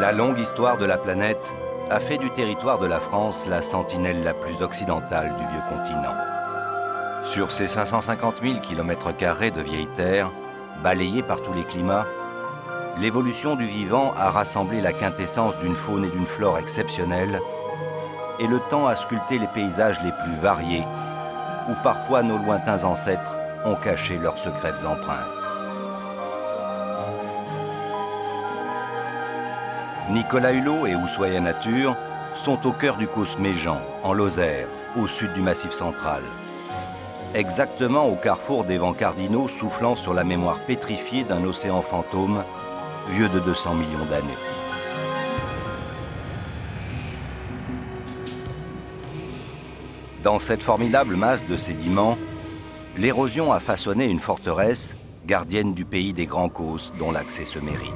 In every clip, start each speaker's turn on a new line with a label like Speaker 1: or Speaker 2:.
Speaker 1: La longue histoire de la planète a fait du territoire de la France la sentinelle la plus occidentale du vieux continent. Sur ces 550 000 km² de vieille terre, balayée par tous les climats, l'évolution du vivant a rassemblé la quintessence d'une faune et d'une flore exceptionnelles, et le temps a sculpté les paysages les plus variés, où parfois nos lointains ancêtres ont caché leurs secrètes empreintes. Nicolas Hulot et Ushuaïa Nature sont au cœur du Causse Méjean, en Lozère, au sud du Massif central. Exactement au carrefour des vents cardinaux soufflant sur la mémoire pétrifiée d'un océan fantôme, vieux de 200 millions d'années. Dans cette formidable masse de sédiments, l'érosion a façonné une forteresse, gardienne du pays des grands causses dont l'accès se mérite.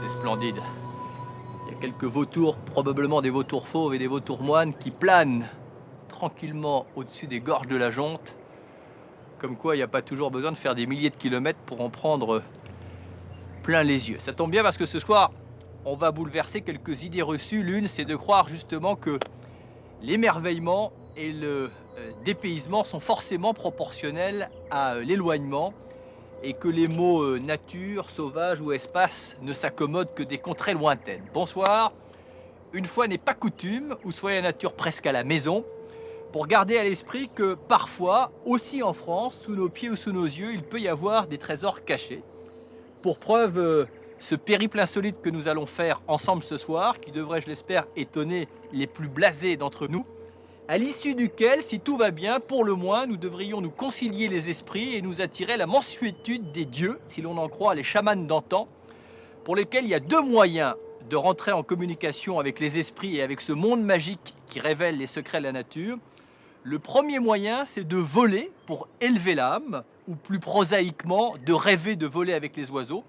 Speaker 2: Splendide. Il y a quelques vautours, probablement des vautours fauves et des vautours moines, qui planent tranquillement au-dessus des gorges de la Jonte. Comme quoi, il n'y a pas toujours besoin de faire des milliers de kilomètres pour en prendre plein les yeux. Ça tombe bien parce que ce soir, on va bouleverser quelques idées reçues. L'une, c'est de croire justement que l'émerveillement et le dépaysement sont forcément proportionnels à l'éloignement, et que les mots nature, sauvage ou espace ne s'accommodent que des contrées lointaines. Bonsoir, une fois n'est pas coutume, Ushuaïa Nature presque à la maison, pour garder à l'esprit que parfois, aussi en France, sous nos pieds ou sous nos yeux, il peut y avoir des trésors cachés. Pour preuve, ce périple insolite que nous allons faire ensemble ce soir, qui devrait, je l'espère, étonner les plus blasés d'entre nous, à l'issue duquel, si tout va bien, pour le moins, nous devrions nous concilier les esprits et nous attirer la mansuétude des dieux, si l'on en croit les chamans d'antan, pour lesquels il y a deux moyens de rentrer en communication avec les esprits et avec ce monde magique qui révèle les secrets de la nature. Le premier moyen, c'est de voler pour élever l'âme, ou plus prosaïquement, de rêver de voler avec les oiseaux.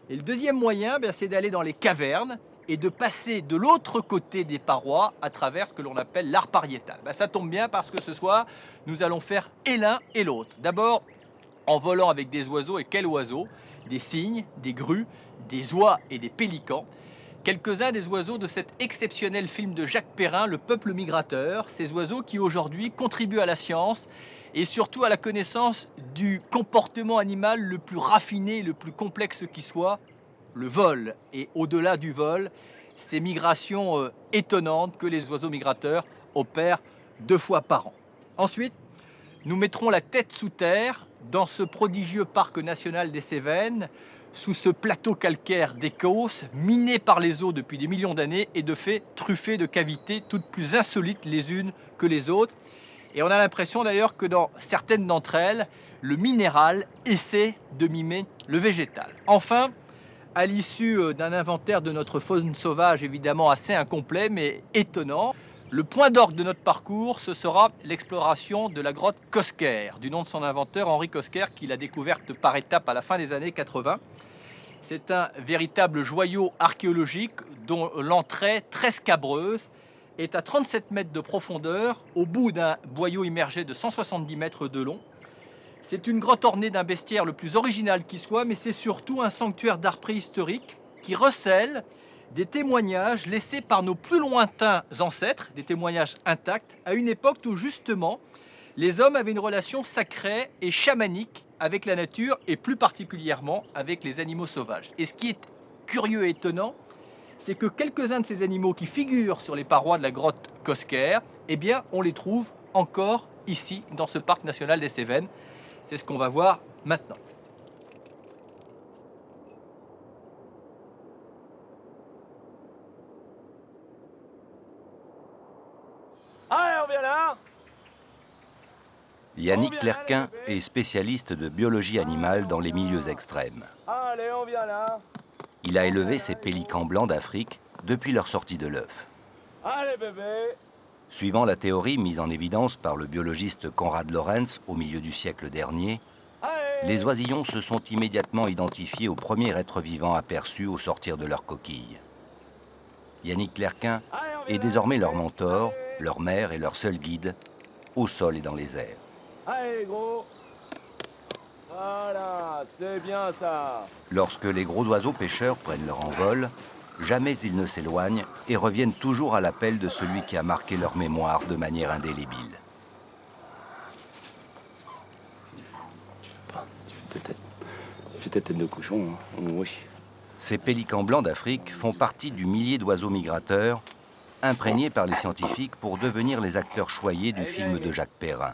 Speaker 2: Et le deuxième moyen, c'est d'aller dans les cavernes et de passer de l'autre côté des parois à travers ce que l'on appelle l'art pariétal. Ça tombe bien parce que ce soir, nous allons faire et l'un et l'autre. D'abord, en volant avec des oiseaux, et quels oiseaux? Des cygnes, des grues, des oies et des pélicans. Quelques-uns des oiseaux de cet exceptionnel film de Jacques Perrin, Le Peuple migrateur, ces oiseaux qui aujourd'hui contribuent à la science et surtout à la connaissance du comportement animal le plus raffiné, le plus complexe qui soit, le vol, et au-delà du vol, ces migrations étonnantes que les oiseaux migrateurs opèrent 2 fois par an. Ensuite, nous mettrons la tête sous terre dans ce prodigieux parc national des Cévennes, sous ce plateau calcaire des Causses, miné par les eaux depuis des millions d'années et de fait truffé de cavités toutes plus insolites les unes que les autres. Et on a l'impression d'ailleurs que dans certaines d'entre elles, le minéral essaie de mimer le végétal. Enfin, à l'issue d'un inventaire de notre faune sauvage évidemment assez incomplet mais étonnant, Le point d'orgue de notre parcours, ce sera l'exploration de la grotte Cosquer, du nom de son inventeur Henri Cosquer, qui l'a découverte par étapes à la fin des années 80. C'est un véritable joyau archéologique dont l'entrée, très scabreuse, est à 37 mètres de profondeur, au bout d'un boyau immergé de 170 mètres de long. C'est une grotte ornée d'un bestiaire le plus original qui soit, mais c'est surtout un sanctuaire d'art préhistorique qui recèle des témoignages laissés par nos plus lointains ancêtres, des témoignages intacts, à une époque où justement les hommes avaient une relation sacrée et chamanique avec la nature et plus particulièrement avec les animaux sauvages. Et ce qui est curieux et étonnant, c'est que quelques-uns de ces animaux qui figurent sur les parois de la grotte Cosquer, eh bien, on les trouve encore ici, dans ce parc national des Cévennes. C'est ce qu'on va voir maintenant.
Speaker 3: Allez, on vient là.
Speaker 1: Yannick Clerquin est spécialiste de biologie animale dans les milieux extrêmes.
Speaker 3: Allez, on vient là.
Speaker 1: Il a élevé ces pélicans blancs d'Afrique depuis leur sortie de l'œuf.
Speaker 3: Allez, bébé.
Speaker 1: Suivant la théorie mise en évidence par le biologiste Konrad Lorenz au milieu du siècle dernier,
Speaker 3: Allez.
Speaker 1: les oisillons se sont immédiatement identifiés au premier être vivant aperçu au sortir de leur coquille. Yannick Clerquin est désormais leur mentor, leur mère et leur seul guide, au sol et dans les airs.
Speaker 3: Allez, gros. Voilà, c'est bien ça.
Speaker 1: Lorsque les gros oiseaux pêcheurs prennent leur envol, jamais ils ne s'éloignent et reviennent toujours à l'appel de celui qui a marqué leur mémoire de manière indélébile.
Speaker 4: Tu fais ta tête de cochon, hein. Oui.
Speaker 1: Ces pélicans blancs d'Afrique font partie du millier d'oiseaux migrateurs imprégnés par les scientifiques pour devenir les acteurs choyés du film de Jacques Perrin.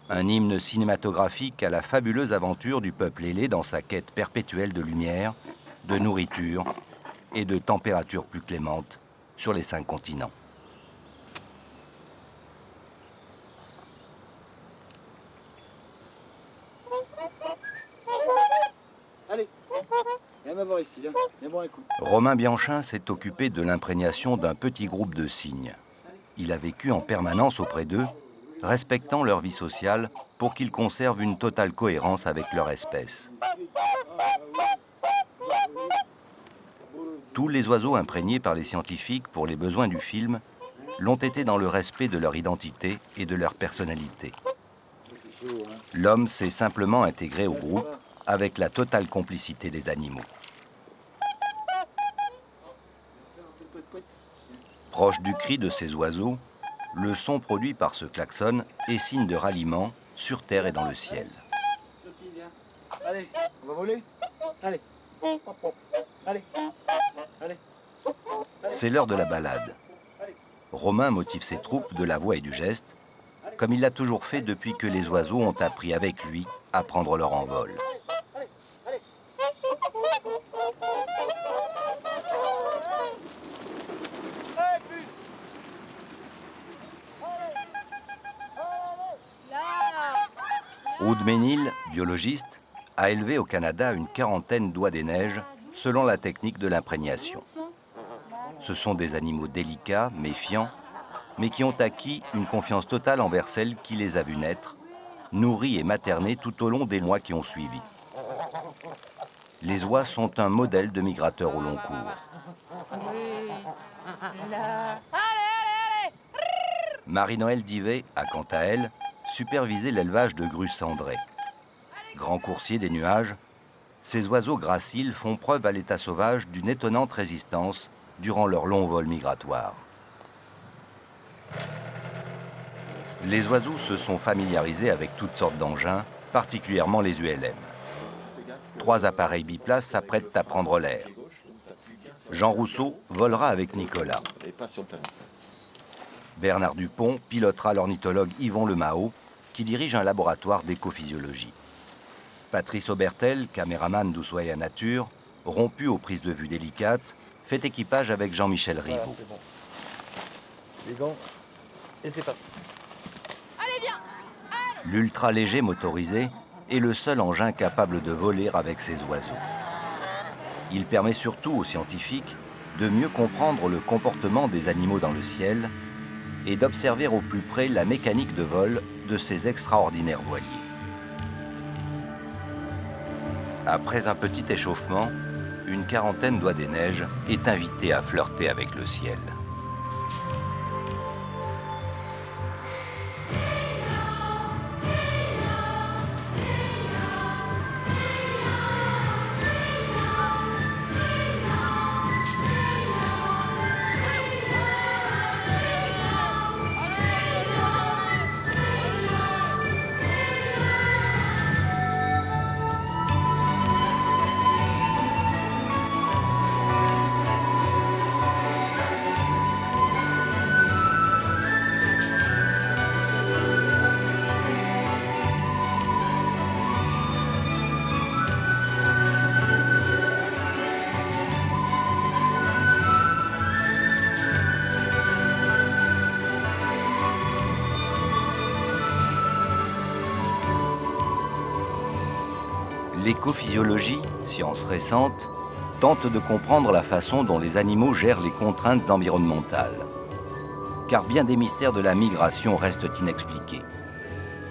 Speaker 1: Un hymne cinématographique à la fabuleuse aventure du peuple ailé dans sa quête perpétuelle de lumière, de nourriture et de températures plus clémentes sur les 5 continents.
Speaker 5: Allez, viens m'avoir ici, viens boire un coup.
Speaker 1: Romain Bianchin s'est occupé de l'imprégnation d'un petit groupe de cygnes. Il a vécu en permanence auprès d'eux, respectant leur vie sociale pour qu'ils conservent une totale cohérence avec leur espèce. Tous les oiseaux imprégnés par les scientifiques pour les besoins du film l'ont été dans le respect de leur identité et de leur personnalité. L'homme s'est simplement intégré au groupe avec la totale complicité des animaux. Proche du cri de ces oiseaux, le son produit par ce klaxon est signe de ralliement sur terre et dans le ciel.
Speaker 5: Allez, on va voler. Allez. Allez. Allez.
Speaker 1: C'est l'heure de la balade. Romain motive ses troupes de la voix et du geste, comme il l'a toujours fait depuis que les oiseaux ont appris avec lui à prendre leur envol. Aude Ménil, biologiste, a élevé au Canada une quarantaine d'oies des neiges selon la technique de l'imprégnation. Ce sont des animaux délicats, méfiants, mais qui ont acquis une confiance totale envers celle qui les a vus naître, nourris et maternés tout au long des mois qui ont suivi. Les oies sont un modèle de migrateurs au long cours. Marie-Noël Divet a, quant à elle, supervisé l'élevage de grues cendrées. Grands coursiers des nuages, ces oiseaux graciles font preuve à l'état sauvage d'une étonnante résistance durant leur long vol migratoire. Les oiseaux se sont familiarisés avec toutes sortes d'engins, particulièrement les ULM. 3 appareils biplaces s'apprêtent à prendre l'air. Jean Rousseau volera avec Nicolas. Bernard Dupont pilotera l'ornithologue Yvon Lemao, qui dirige un laboratoire d'écophysiologie. Patrice Aubertel, caméraman d'Oussoya Nature, rompu aux prises de vue délicates, fait équipage avec Jean-Michel Rivaud.
Speaker 3: Les gants. Et c'est parti.
Speaker 1: L'ultra léger motorisé est le seul engin capable de voler avec ces oiseaux. Il permet surtout aux scientifiques de mieux comprendre le comportement des animaux dans le ciel et d'observer au plus près la mécanique de vol de ces extraordinaires voiliers. Après un petit échauffement, une quarantaine d'oies des neiges est invitée à flirter avec le ciel. L'écophysiologie, science récente, tente de comprendre la façon dont les animaux gèrent les contraintes environnementales. Car bien des mystères de la migration restent inexpliqués.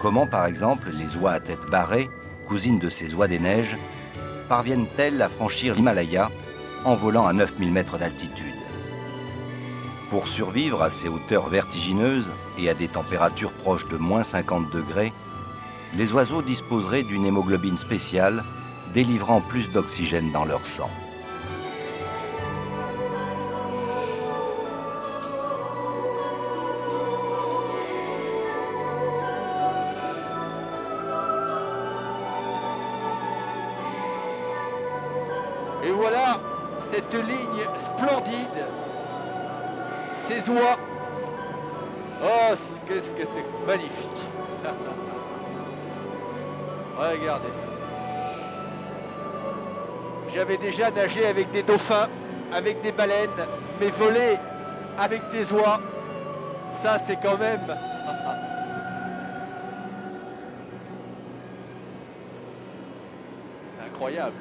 Speaker 1: Comment, par exemple, les oies à tête barrée, cousines de ces oies des neiges, parviennent-elles à franchir l'Himalaya en volant à 9000 mètres d'altitude? Pour survivre à ces hauteurs vertigineuses et à des températures proches de moins 50 degrés, les oiseaux disposeraient d'une hémoglobine spéciale délivrant plus d'oxygène dans leur sang.
Speaker 2: Et voilà cette ligne splendide, ces oies. Oh, qu'est-ce que c'était magnifique. Regardez ça. J'avais déjà nagé avec des dauphins, avec des baleines, mais voler avec des oies, ça c'est quand même... Incroyable.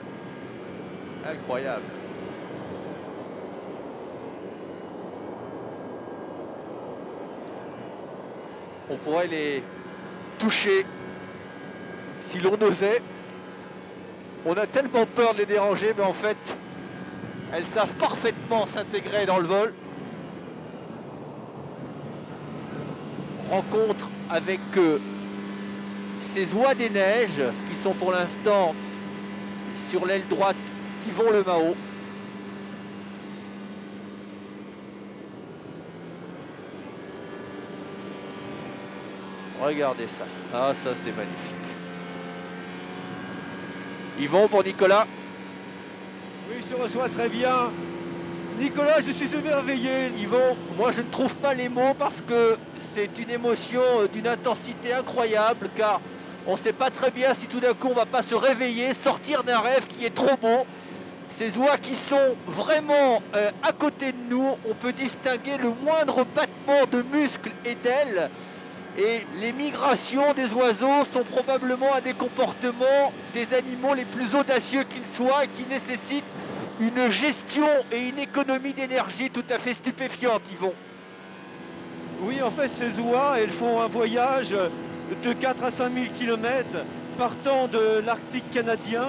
Speaker 2: Incroyable. On pourrait les toucher si l'on osait. On a tellement peur de les déranger, mais en fait, elles savent parfaitement s'intégrer dans le vol. Rencontre avec ces oies des neiges qui sont pour l'instant sur l'aile droite d'Yvon Le Mahot. Regardez ça. Ah, ça c'est magnifique. Yvon pour Nicolas.
Speaker 3: Oui, je te reçois très bien. Nicolas, je suis émerveillé.
Speaker 2: Yvon, moi je ne trouve pas les mots parce que c'est une émotion d'une intensité incroyable, car on ne sait pas très bien si tout d'un coup on ne va pas se réveiller, sortir d'un rêve qui est trop beau. Ces oies qui sont vraiment à côté de nous, on peut distinguer le moindre battement de muscles et d'ailes. Et les migrations des oiseaux sont probablement un des comportements des animaux les plus audacieux qu'ils soient et qui nécessitent une gestion et une économie d'énergie tout à fait stupéfiante, Yvon.
Speaker 3: Oui, en fait, ces oies, elles font un voyage de 4 à 5 000 km partant de l'Arctique canadien.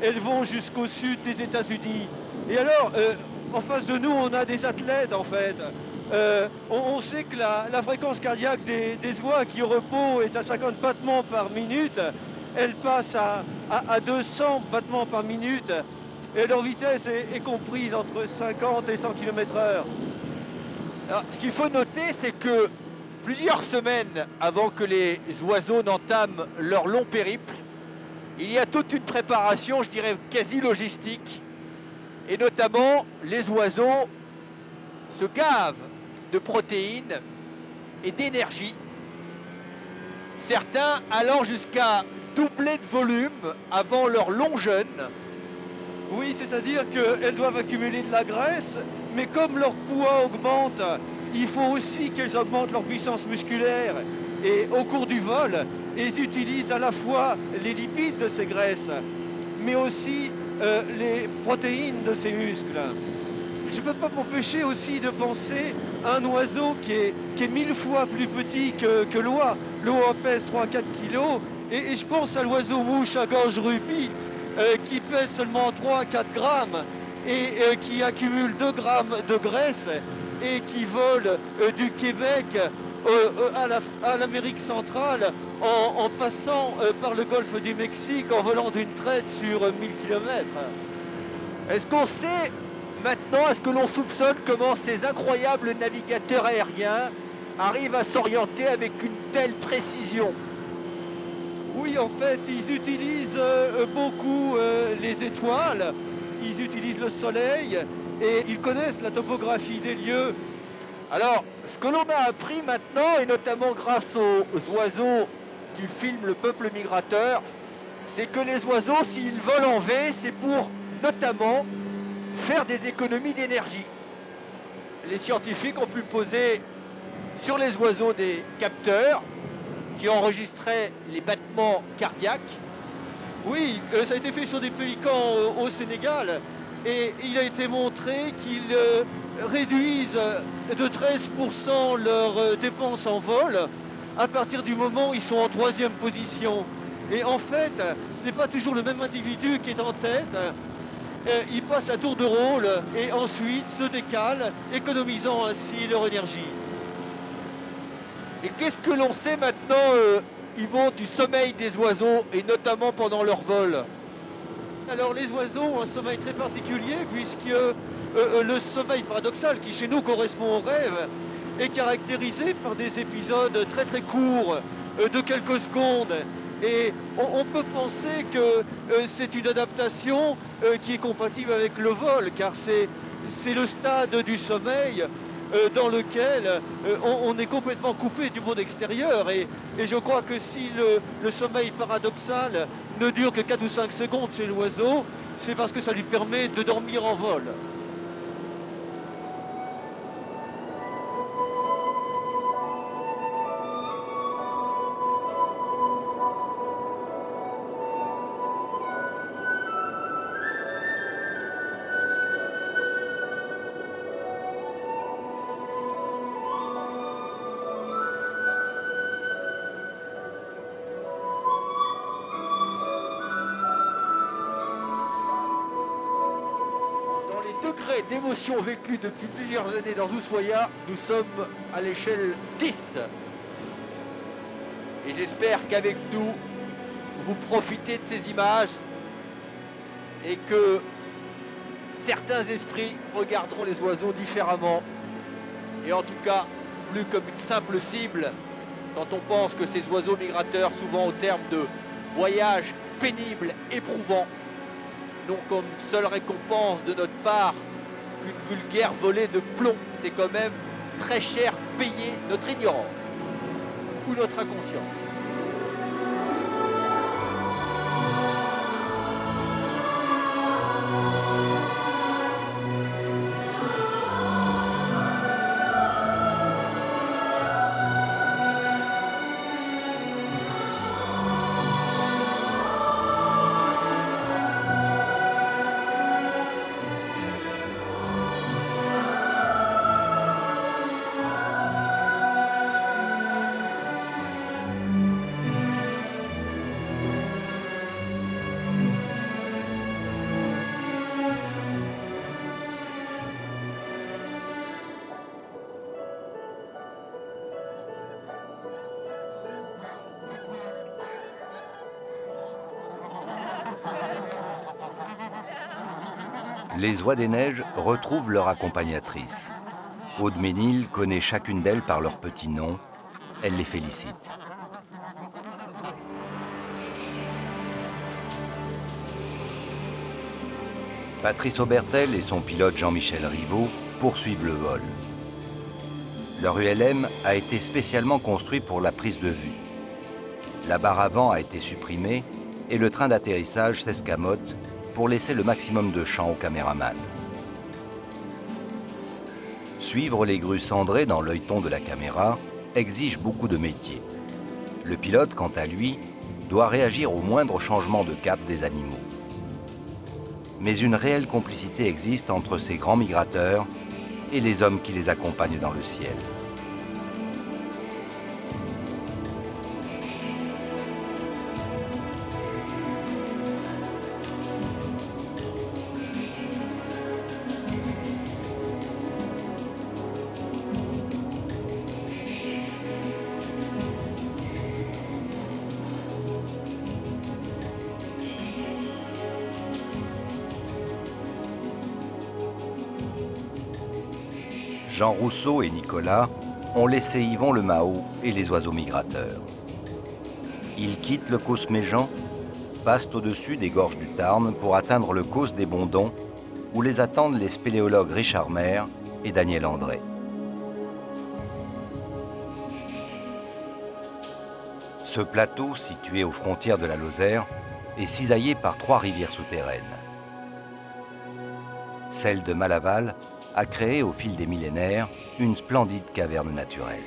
Speaker 3: Elles vont jusqu'au sud des États-Unis. Et alors, en face de nous, on a des athlètes, en fait. On sait que la fréquence cardiaque des oies qui au repos est à 50 battements par minute. Elle passe à 200 battements par minute. Et leur vitesse est comprise entre 50 et 100 km/h.
Speaker 2: Alors, ce qu'il faut noter, c'est que plusieurs semaines avant que les oiseaux n'entament leur long périple, il y a toute une préparation, je dirais, quasi logistique. Et notamment, les oiseaux se gavent de protéines et d'énergie. Certains allant jusqu'à doubler de volume avant leur long jeûne.
Speaker 3: Oui, c'est-à-dire qu'elles doivent accumuler de la graisse, mais comme leur poids augmente, il faut aussi qu'elles augmentent leur puissance musculaire. Et au cours du vol, elles utilisent à la fois les lipides de ces graisses, mais aussi les protéines de ces muscles. je ne peux pas m'empêcher aussi de penser à un oiseau qui est 1000 fois plus petit que l'oie. L'oie pèse 3-4 kilos et je pense à l'oiseau mouche à gorge rubis qui pèse seulement 3-4 grammes et qui accumule 2 grammes de graisse et qui vole du Québec à l'Amérique centrale en passant par le golfe du Mexique en volant d'une traite sur 1000 km.
Speaker 2: Est-ce qu'on sait maintenant, est-ce que l'on soupçonne comment ces incroyables navigateurs aériens arrivent à s'orienter avec une telle précision?
Speaker 3: Oui, en fait, ils utilisent beaucoup les étoiles, ils utilisent le soleil et ils connaissent la topographie des lieux.
Speaker 2: Alors, ce que l'on a appris maintenant, et notamment grâce aux oiseaux qui filment le peuple migrateur, c'est que les oiseaux, s'ils volent en V, c'est pour notamment faire des économies d'énergie. Les scientifiques ont pu poser sur les oiseaux des capteurs qui enregistraient les battements cardiaques.
Speaker 3: Oui, ça a été fait sur des pélicans au Sénégal et il a été montré qu'ils réduisent de 13% leurs dépenses en vol à partir du moment où ils sont en 3e position. Et en fait, ce n'est pas toujours le même individu qui est en tête. Il passe à tour de rôle et ensuite se décale, économisant ainsi leur énergie.
Speaker 2: Et qu'est-ce que l'on sait maintenant, Yvon, du sommeil des oiseaux, et notamment pendant leur vol?
Speaker 3: Alors les oiseaux ont un sommeil très particulier puisque le sommeil paradoxal qui chez nous correspond au rêve est caractérisé par des épisodes très très courts de quelques secondes. Et on peut penser que c'est une adaptation qui est compatible avec le vol, car c'est le stade du sommeil dans lequel on est complètement coupé du monde extérieur. Et je crois que si le sommeil paradoxal ne dure que 4 ou 5 secondes chez l'oiseau, c'est parce que ça lui permet de dormir en vol.
Speaker 2: D'émotions vécues depuis plusieurs années dans Ushuaïa, nous sommes à l'échelle 10. Et j'espère qu'avec nous, vous profitez de ces images et que certains esprits regarderont les oiseaux différemment et en tout cas plus comme une simple cible quand on pense que ces oiseaux migrateurs, souvent au terme de voyages pénibles, éprouvants, n'ont comme seule récompense de notre part qu'une vulgaire volée de plomb. C'est quand même très cher payé notre ignorance ou notre inconscience.
Speaker 1: Les oies des neiges retrouvent leur accompagnatrice. Aude Ménil connaît chacune d'elles par leur petit nom. Elle les félicite. Patrice Aubertel et son pilote Jean-Michel Rivaud poursuivent le vol. Leur ULM a été spécialement construit pour la prise de vue. La barre avant a été supprimée et le train d'atterrissage s'escamote pour laisser le maximum de champ au caméraman. Suivre les grues cendrées dans l'œilleton de la caméra exige beaucoup de métier. Le pilote, quant à lui, doit réagir au moindre changement de cap des animaux. mais une réelle complicité existe entre ces grands migrateurs et les hommes qui les accompagnent dans le ciel. Jean Rousseau et Nicolas ont laissé Yvon le Mao et les oiseaux migrateurs. Ils quittent le Causse Méjean, passent au-dessus des gorges du Tarn pour atteindre le Causse des Bondons, où les attendent les spéléologues Richard Maire et Daniel André. Ce plateau, situé aux frontières de la Lozère, est cisaillé par 3 rivières souterraines. Celle de Malaval a créé au fil des millénaires une splendide caverne naturelle.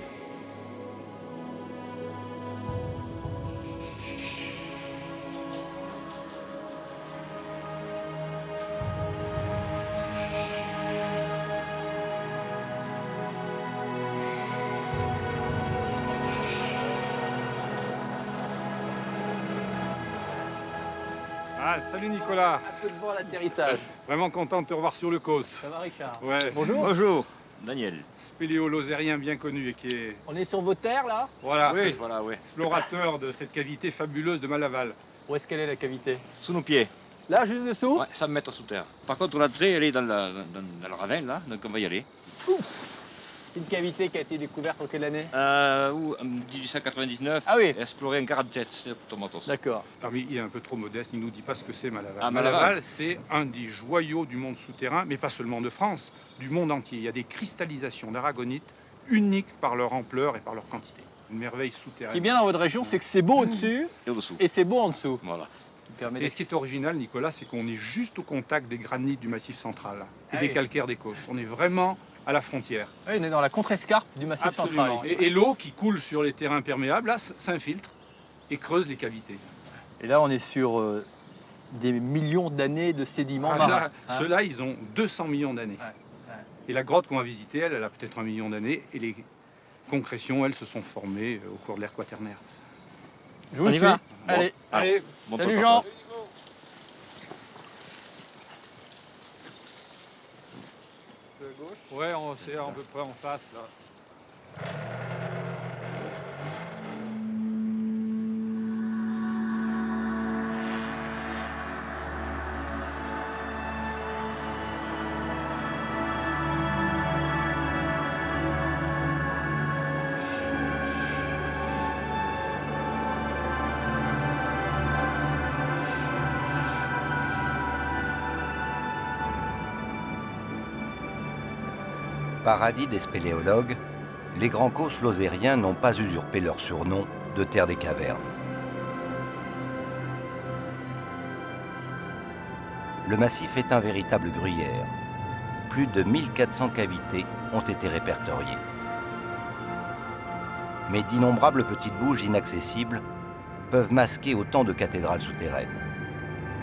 Speaker 6: Ah, salut Nicolas.
Speaker 2: Un peu de vent à l'atterrissage.
Speaker 6: Vraiment content de te revoir sur le Causse.
Speaker 2: Ça va Richard?
Speaker 6: Ouais.
Speaker 2: Bonjour.
Speaker 7: Bonjour, Daniel.
Speaker 6: Spéléo-lozérien bien connu et qui est,
Speaker 2: On est sur vos terres là?
Speaker 6: voilà,
Speaker 7: Oui, voilà, oui.
Speaker 6: explorateur de cette cavité fabuleuse de Malaval.
Speaker 2: Où est-ce qu'elle est la cavité?
Speaker 7: Sous nos pieds.
Speaker 2: Là, juste dessous?
Speaker 7: Ouais, 100 mètres sous terre. Par contre, l'entrée, elle est dans le ravin, là, donc on va y aller.
Speaker 2: C'est une cavité qui a été découverte en quelle année?
Speaker 7: En 1899,
Speaker 2: Ah oui.
Speaker 7: exploré en 47, c'est Tomatos.
Speaker 2: D'accord.
Speaker 6: Ah, mais il est un peu trop modeste, il ne nous dit pas ce que c'est Malaval.
Speaker 7: Ah, Malaval.
Speaker 6: C'est un des joyaux du monde souterrain, mais pas seulement de France, du monde entier. Il y a des cristallisations d'aragonite uniques par leur ampleur et par leur quantité. Une merveille
Speaker 2: Ce qui est
Speaker 6: souterraine.
Speaker 2: bien dans votre région, c'est que c'est beau au-dessus
Speaker 7: Et au-dessous.
Speaker 2: et c'est beau en dessous.
Speaker 7: Voilà.
Speaker 2: Qui permet
Speaker 6: Et ce qui est original, Nicolas, c'est qu'on est juste au contact des granites du Massif central et
Speaker 2: Ah
Speaker 6: des
Speaker 2: oui.
Speaker 6: calcaires des Causses. On est vraiment à la frontière.
Speaker 2: Oui, on est dans la contre-escarpe du massif
Speaker 6: Absolument.
Speaker 2: central. ici.
Speaker 6: Et l'eau qui coule sur les terrains perméables, là, s'infiltre et creuse les cavités.
Speaker 2: Et là, on est sur des millions d'années de sédiments
Speaker 6: Ah,
Speaker 2: marins.
Speaker 6: là,
Speaker 2: hein.
Speaker 6: ceux-là, ils ont 200 millions d'années.
Speaker 2: Ouais.
Speaker 6: Et la grotte qu'on va visiter, elle a peut-être 1 million d'années. Et les concrétions, elles, se sont formées au cours de l'ère quaternaire.
Speaker 2: Je vous
Speaker 7: On y
Speaker 2: suis.
Speaker 7: va
Speaker 2: Allez.
Speaker 6: Allez,
Speaker 7: Bon
Speaker 2: Salut
Speaker 7: temps,
Speaker 2: Jean.
Speaker 7: ça.
Speaker 6: ouais, c'est à peu près en face, là.
Speaker 1: Paradis des spéléologues, les grands causses lozériens n'ont pas usurpé leur surnom de terre des cavernes. Le massif est un véritable gruyère. Plus de 1400 cavités ont été répertoriées. Mais d'innombrables petites bouches inaccessibles peuvent masquer autant de cathédrales souterraines.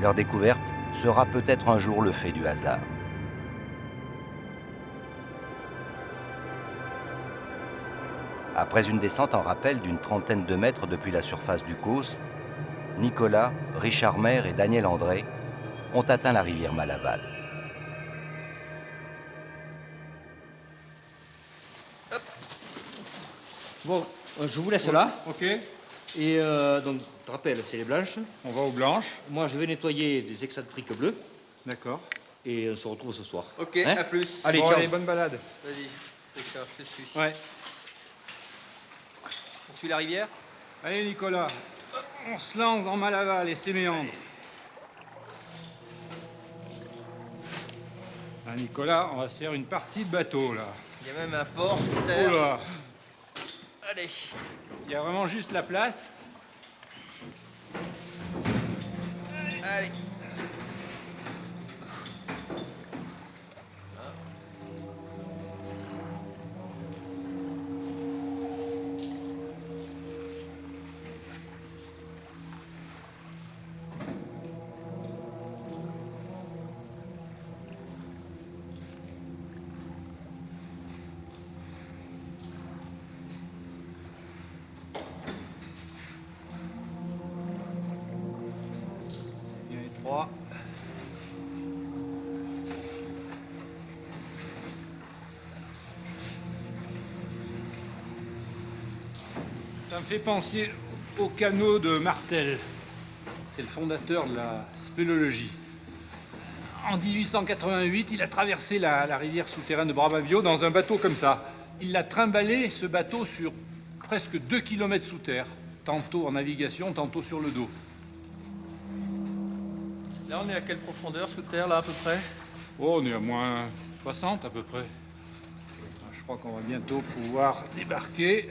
Speaker 1: Leur découverte sera peut-être un jour le fait du hasard. Après une descente en rappel d'une trentaine de mètres depuis la surface du Causse, Nicolas, Richard Maire et Daniel André ont atteint la rivière Malaval.
Speaker 8: Bon, je vous laisse là.
Speaker 6: Ok,
Speaker 8: Et donc, je te rappelle, c'est les blanches.
Speaker 6: on va aux blanches.
Speaker 8: Moi, je vais nettoyer des excentriques bleus.
Speaker 6: D'accord.
Speaker 8: Et on se retrouve ce soir.
Speaker 2: Ok,
Speaker 8: Hein
Speaker 2: à plus.
Speaker 8: Allez,
Speaker 6: Bon,
Speaker 8: ciao.
Speaker 6: allez, bonne balade.
Speaker 2: Vas-y, Richard, je te suis.
Speaker 6: Ouais.
Speaker 2: On suit la rivière?
Speaker 6: Allez, Nicolas, on se lance dans Malaval et ses méandres. Ah, Nicolas, on va se faire une partie de bateau, là.
Speaker 2: Il y a même un port sous
Speaker 6: Oh
Speaker 2: terre.
Speaker 6: là,
Speaker 2: Allez.
Speaker 6: il y a vraiment juste la place.
Speaker 2: Allez.
Speaker 6: Ça me fait penser au canot de Martel. C'est le fondateur de la spéléologie. En 1888, il a traversé la rivière souterraine de Bravavio dans un bateau comme ça. Il l'a trimballé, ce bateau, sur presque 2 km sous terre, tantôt en navigation, tantôt sur le dos.
Speaker 2: Là, on est à quelle profondeur sous terre, là, à peu près?
Speaker 6: Oh, on est à moins 60 à peu près. Je crois qu'on va bientôt pouvoir débarquer.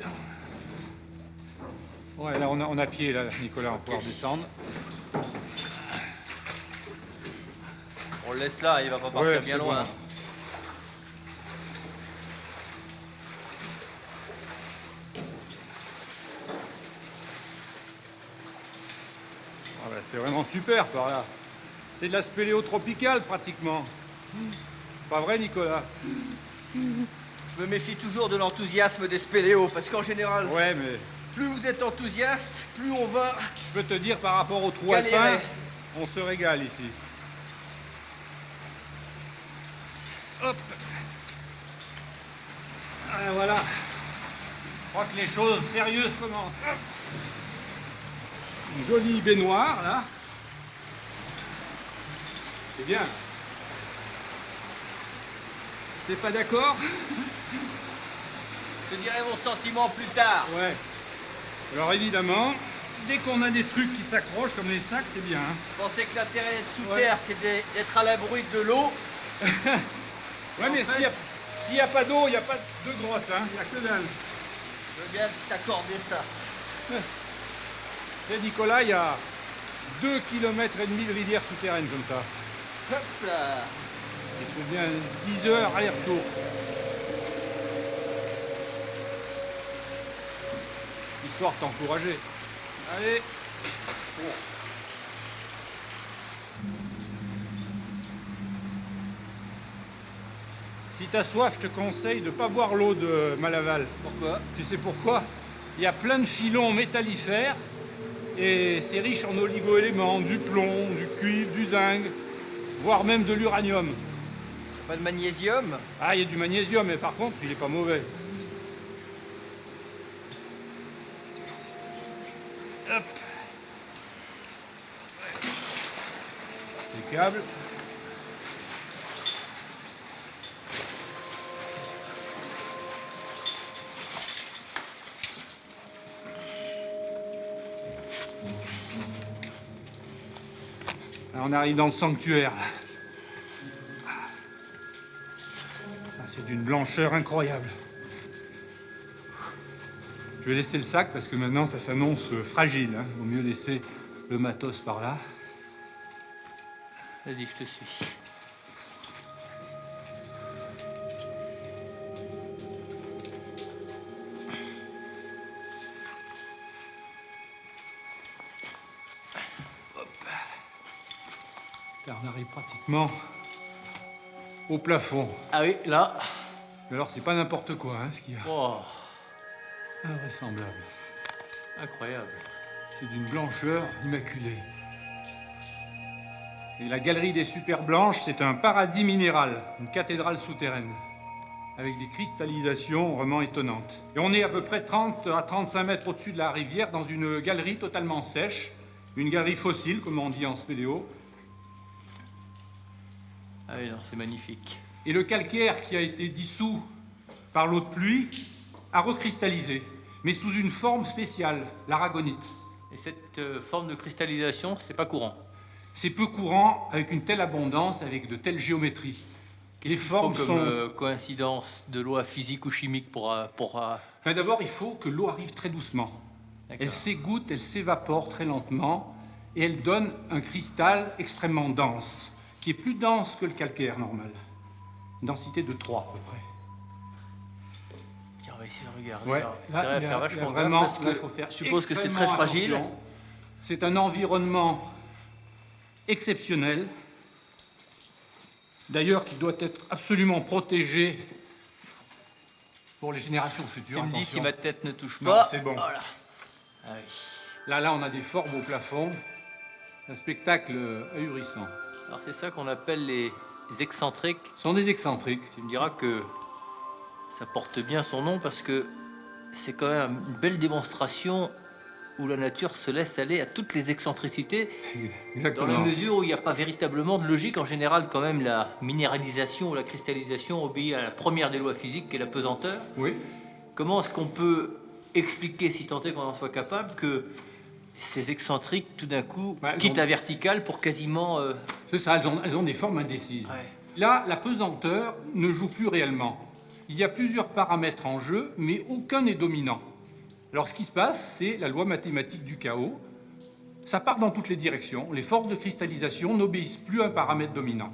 Speaker 6: Ouais, là, on a pied, là, Nicolas, on va pouvoir descendre.
Speaker 2: On le laisse là, il va pas partir
Speaker 6: Ouais,
Speaker 2: bien
Speaker 6: c'est
Speaker 2: loin.
Speaker 6: bon. Ah bah, c'est vraiment super par là. C'est de la spéléo tropicale pratiquement. Pas vrai, Nicolas?
Speaker 2: Je me méfie toujours de l'enthousiasme des spéléos, parce qu'en général,
Speaker 6: Ouais, mais
Speaker 2: plus vous êtes enthousiaste, plus on va...
Speaker 6: je peux te dire par rapport au trou
Speaker 2: Galérer.
Speaker 6: alpin, on se régale ici. Hop. Ah, voilà. Je crois que les choses sérieuses commencent. Hop. Une jolie baignoire, là. C'est bien. T'es pas d'accord?
Speaker 2: Je te dirai mon sentiment plus tard.
Speaker 6: Ouais. Alors évidemment, dès qu'on a des trucs qui s'accrochent, comme les sacs, c'est bien. Hein.
Speaker 2: Je pensais que l'intérêt d'être sous
Speaker 6: Ouais.
Speaker 2: terre, c'est d'être à l'abri de l'eau.
Speaker 6: Ouais, mais
Speaker 2: fait-
Speaker 6: s'il n'y a pas d'eau, il n'y a pas de grotte, hein. Il n'y a que dalle.
Speaker 2: Je veux bien t'accorder ça.
Speaker 6: Tu sais, Nicolas, il y a 2,5 km de rivière souterraine comme ça.
Speaker 2: Hop là.
Speaker 6: Il faut bien 10 heures aller-retour. Histoire de t'encourager. Allez. Si t'as soif, je te conseille de ne pas boire l'eau de Malaval.
Speaker 2: Pourquoi?
Speaker 6: Tu sais pourquoi? Il y a plein de filons métallifères et c'est riche en oligo-éléments, du plomb, du cuivre, du zinc, voire même de l'uranium.
Speaker 2: Pas de magnésium?
Speaker 6: Ah, il y a du magnésium, mais par contre, il est pas mauvais. Hop. Les câbles. Là, on arrive dans le sanctuaire. Là. Ça, c'est d'une blancheur incroyable. Je vais laisser le sac parce que maintenant ça s'annonce fragile. Hein. Vaut mieux laisser le matos par là.
Speaker 2: Vas-y, je te suis.
Speaker 6: Là, on arrive pratiquement au plafond.
Speaker 2: Ah oui, là.
Speaker 6: Mais alors c'est pas n'importe quoi hein, ce qu'il y a.
Speaker 2: Oh,
Speaker 6: Invraisemblable.
Speaker 2: incroyable.
Speaker 6: C'est d'une blancheur immaculée. Et la galerie des Super Blanches, c'est un paradis minéral, une cathédrale souterraine, avec des cristallisations vraiment étonnantes. Et on est à peu près 30 à 35 mètres au-dessus de la rivière, dans une galerie totalement sèche, une galerie fossile, comme on dit en spéléo.
Speaker 2: Ah oui, non, c'est magnifique.
Speaker 6: Et le calcaire qui a été dissous par l'eau de pluie a recristallisé, mais sous une forme spéciale, l'aragonite.
Speaker 2: Et cette forme de cristallisation, c'est pas courant.
Speaker 6: C'est peu courant avec une telle abondance, avec de telles géométries. Les formes
Speaker 2: Faut
Speaker 6: sont...
Speaker 2: comme coïncidence de loi physique ou chimique pour
Speaker 6: Ben d'abord, il faut que l'eau arrive très doucement. Elle s'égoutte, elle s'évapore très lentement, et elle donne un cristal extrêmement dense, qui est plus dense que le calcaire normal. Une densité de 3 à peu près.
Speaker 2: Tiens, on va essayer de regarder.
Speaker 6: Ouais,
Speaker 2: Alors,
Speaker 6: là,
Speaker 2: intérêt à
Speaker 6: il y a-
Speaker 2: faire
Speaker 6: il y a
Speaker 2: vachement
Speaker 6: vraiment,
Speaker 2: gaffe parce
Speaker 6: là,
Speaker 2: que
Speaker 6: faut faire
Speaker 2: je suppose que c'est très
Speaker 6: extrêmement
Speaker 2: fragile.
Speaker 6: attention. C'est un environnement exceptionnel, d'ailleurs qui doit être absolument protégé pour les générations futures.
Speaker 2: Tu me dis
Speaker 6: Attention.
Speaker 2: si ma tête ne touche
Speaker 6: Non,
Speaker 2: pas.
Speaker 6: c'est bon.
Speaker 2: Voilà. Ah oui.
Speaker 6: Là, on a des formes au plafond, un spectacle ahurissant.
Speaker 2: Alors c'est ça qu'on appelle les excentriques.
Speaker 6: Ce sont des excentriques.
Speaker 2: Tu me diras que ça porte bien son nom parce que c'est quand même une belle démonstration où la nature se laisse aller à toutes les excentricités,
Speaker 6: Exactement.
Speaker 2: dans la mesure où il n'y a pas véritablement de logique. En général, quand même, la minéralisation ou la cristallisation obéit à la première des lois physiques, qui est la pesanteur.
Speaker 6: Oui.
Speaker 2: Comment est-ce qu'on peut expliquer, si tant est qu'on en soit capable, que ces excentriques, tout d'un coup,
Speaker 6: Bah, elles
Speaker 2: quittent
Speaker 6: ont-
Speaker 2: la verticale pour quasiment...
Speaker 6: C'est ça, elles ont des formes indécises.
Speaker 2: Ouais.
Speaker 6: Là, la pesanteur ne joue plus réellement. Il y a plusieurs paramètres en jeu, mais aucun n'est dominant. Alors, ce qui se passe, c'est la loi mathématique du chaos. Ça part dans toutes les directions. Les forces de cristallisation n'obéissent plus à un paramètre dominant.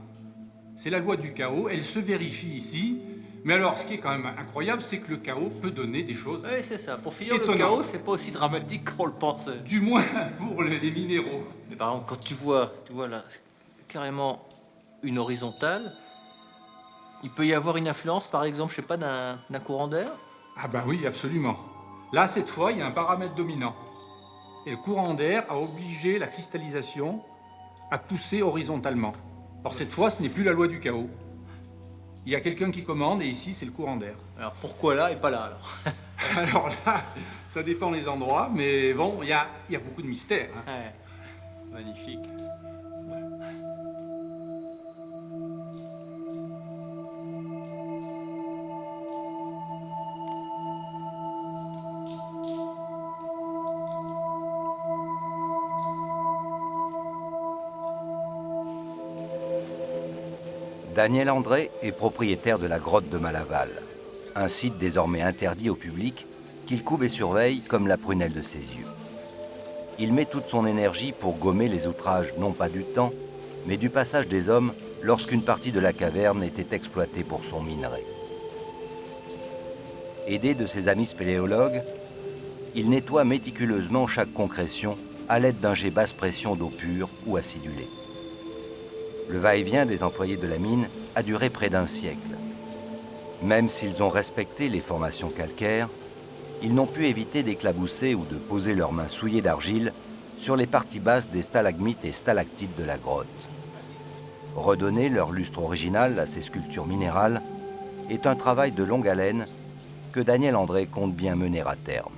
Speaker 6: C'est la loi du chaos, elle se vérifie ici. Mais alors, ce qui est quand même incroyable, c'est que le chaos peut donner des choses,
Speaker 2: Oui, c'est ça. Pour finir, le
Speaker 6: Étonnant.
Speaker 2: chaos, c'est pas aussi dramatique qu'on le pense.
Speaker 6: du moins pour les minéraux.
Speaker 2: Mais par exemple, quand tu vois là, carrément une horizontale, il peut y avoir une influence, par exemple, je sais pas, d'un courant d'air.
Speaker 6: Ah ben oui, absolument. Là, cette fois, il y a un paramètre dominant. Et le courant d'air a obligé la cristallisation à pousser horizontalement. Or, cette fois, ce n'est plus la loi du chaos. Il y a quelqu'un qui commande, et ici, c'est le courant d'air.
Speaker 2: Alors pourquoi là et pas là alors?
Speaker 6: Alors là, ça dépend des endroits, mais bon, il y a beaucoup de mystères. Hein.
Speaker 2: Ouais. Magnifique.
Speaker 1: Daniel André est propriétaire de la grotte de Malaval, un site désormais interdit au public qu'il couve et surveille comme la prunelle de ses yeux. Il met toute son énergie pour gommer les outrages non pas du temps, mais du passage des hommes lorsqu'une partie de la caverne était exploitée pour son minerai. Aidé de ses amis spéléologues, il nettoie méticuleusement chaque concrétion à l'aide d'un jet basse pression d'eau pure ou acidulée. Le va-et-vient des employés de la mine a duré près d'un siècle. Même s'ils ont respecté les formations calcaires, ils n'ont pu éviter d'éclabousser ou de poser leurs mains souillées d'argile sur les parties basses des stalagmites et stalactites de la grotte. Redonner leur lustre original à ces sculptures minérales est un travail de longue haleine que Daniel André compte bien mener à terme.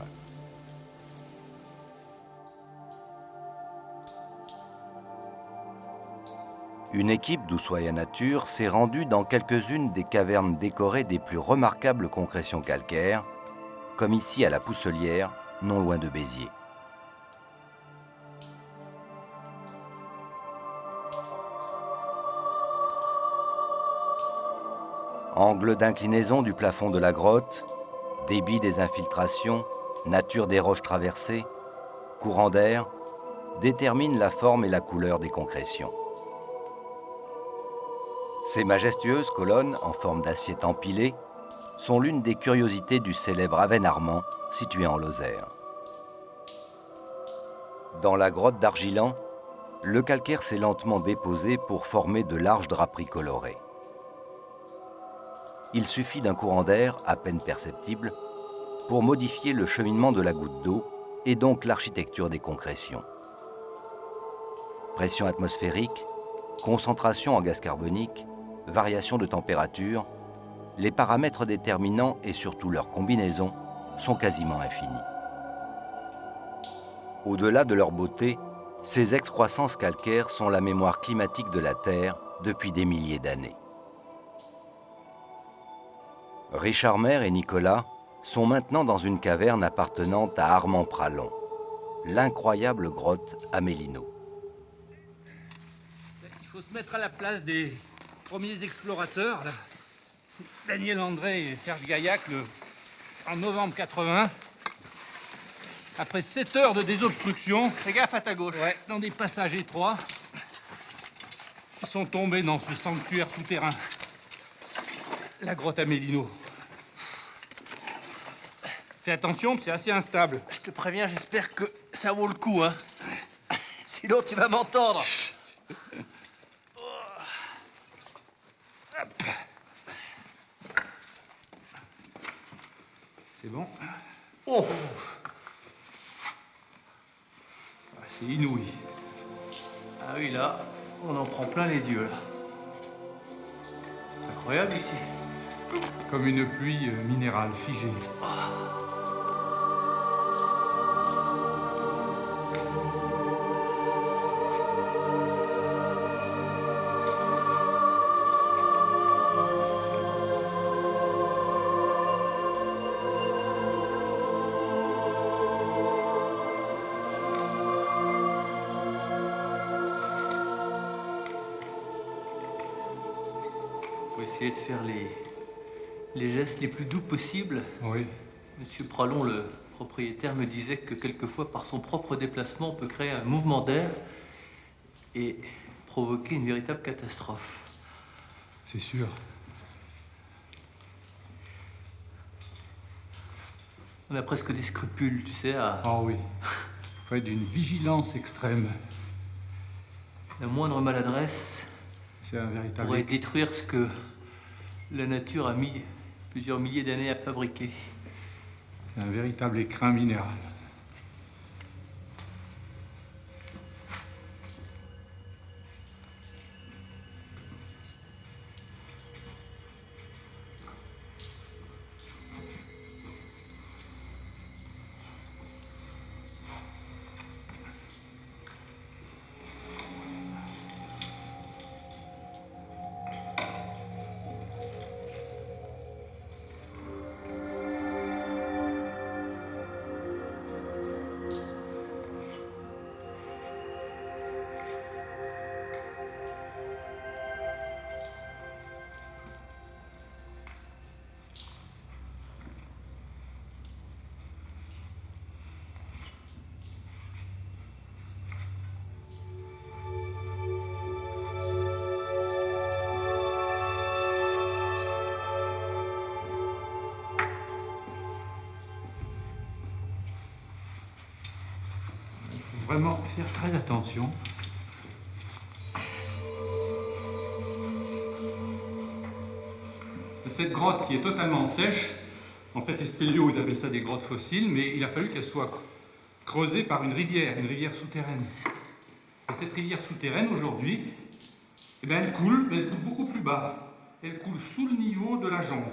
Speaker 1: Une équipe d'Ushuaïa Nature s'est rendue dans quelques-unes des cavernes décorées des plus remarquables concrétions calcaires, comme ici à la Pousselière, non loin de Béziers. Angle d'inclinaison du plafond de la grotte, débit des infiltrations, nature des roches traversées, courant d'air, déterminent la forme et la couleur des concrétions. Ces majestueuses colonnes en forme d'assiette empilée sont l'une des curiosités du célèbre Avennes-Armand, situé en Lozère. Dans la grotte d'Argilan, le calcaire s'est lentement déposé pour former de larges draperies colorées. Il suffit d'un courant d'air à peine perceptible pour modifier le cheminement de la goutte d'eau et donc l'architecture des concrétions. Pression atmosphérique, concentration en gaz carbonique, variation de température, les paramètres déterminants et surtout leurs combinaisons sont quasiment infinis. Au-delà de leur beauté, ces excroissances calcaires sont la mémoire climatique de la Terre depuis des milliers d'années. Richard Mer et Nicolas sont maintenant dans une caverne appartenant à Armand Pralon, l'incroyable grotte à Mélino.
Speaker 6: Il faut se mettre à la place des premiers explorateurs. Là. C'est Daniel André et Serge Gaillac en novembre 80. Après 7 heures de désobstruction,
Speaker 2: Fais gaffe à ta gauche.
Speaker 6: ouais, dans des passages étroits, ils sont tombés dans ce sanctuaire souterrain, la grotte à Mélino. Fais attention, c'est assez instable.
Speaker 2: Je te préviens, j'espère que ça vaut le coup, hein. Sinon, tu vas m'entendre.
Speaker 6: C'est bon.
Speaker 2: Oh,
Speaker 6: Ah, c'est inouï.
Speaker 2: ah oui, là, on en prend plein les yeux, là. C'est incroyable ici.
Speaker 6: Comme une pluie minérale figée.
Speaker 2: essayer de faire les gestes les plus doux possibles.
Speaker 6: Oui.
Speaker 2: Monsieur Pralon, le propriétaire, me disait que quelquefois, par son propre déplacement, on peut créer un mouvement d'air et provoquer une véritable catastrophe.
Speaker 6: C'est sûr.
Speaker 2: On a presque des scrupules, tu sais, à
Speaker 6: Ah oui. Il faut être d'une vigilance extrême.
Speaker 2: la moindre maladresse
Speaker 6: C'est un véritable...
Speaker 2: pourrait détruire ce que la nature a mis plusieurs milliers d'années à fabriquer.
Speaker 6: C'est un véritable écrin minéral. Vraiment faire très attention. Cette grotte qui est totalement sèche, en fait les spéléologues ils appellent ça des grottes fossiles, mais il a fallu qu'elle soit creusée par une rivière souterraine. Et cette rivière souterraine aujourd'hui, eh ben, elle coule, mais elle coule beaucoup plus bas. Elle coule sous le niveau de la jonte.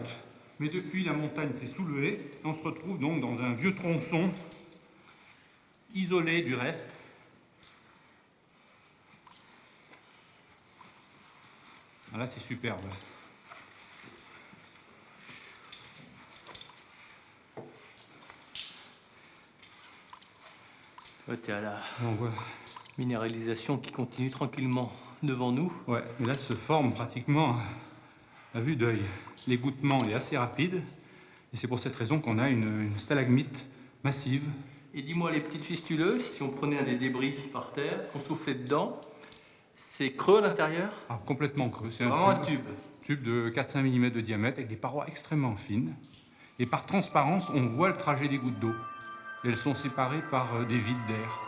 Speaker 6: Mais depuis, la montagne s'est soulevée, et on se retrouve donc dans un vieux tronçon isolé du reste. Là, c'est superbe.
Speaker 2: T'es à la
Speaker 6: On voit.
Speaker 2: minéralisation qui continue tranquillement devant nous.
Speaker 6: Ouais, et là, se forme pratiquement à vue d'œil. L'égouttement est assez rapide, et c'est pour cette raison qu'on a une stalagmite massive.
Speaker 2: Et dis-moi, les petites fistuleuses, si on prenait des débris par terre, qu'on soufflait dedans, c'est creux à l'intérieur?
Speaker 6: Ah, complètement creux. C'est
Speaker 2: Vraiment un tube.
Speaker 6: Tube de 4-5 mm de diamètre avec des parois extrêmement fines. Et par transparence, on voit le trajet des gouttes d'eau. Elles sont séparées par des vides d'air.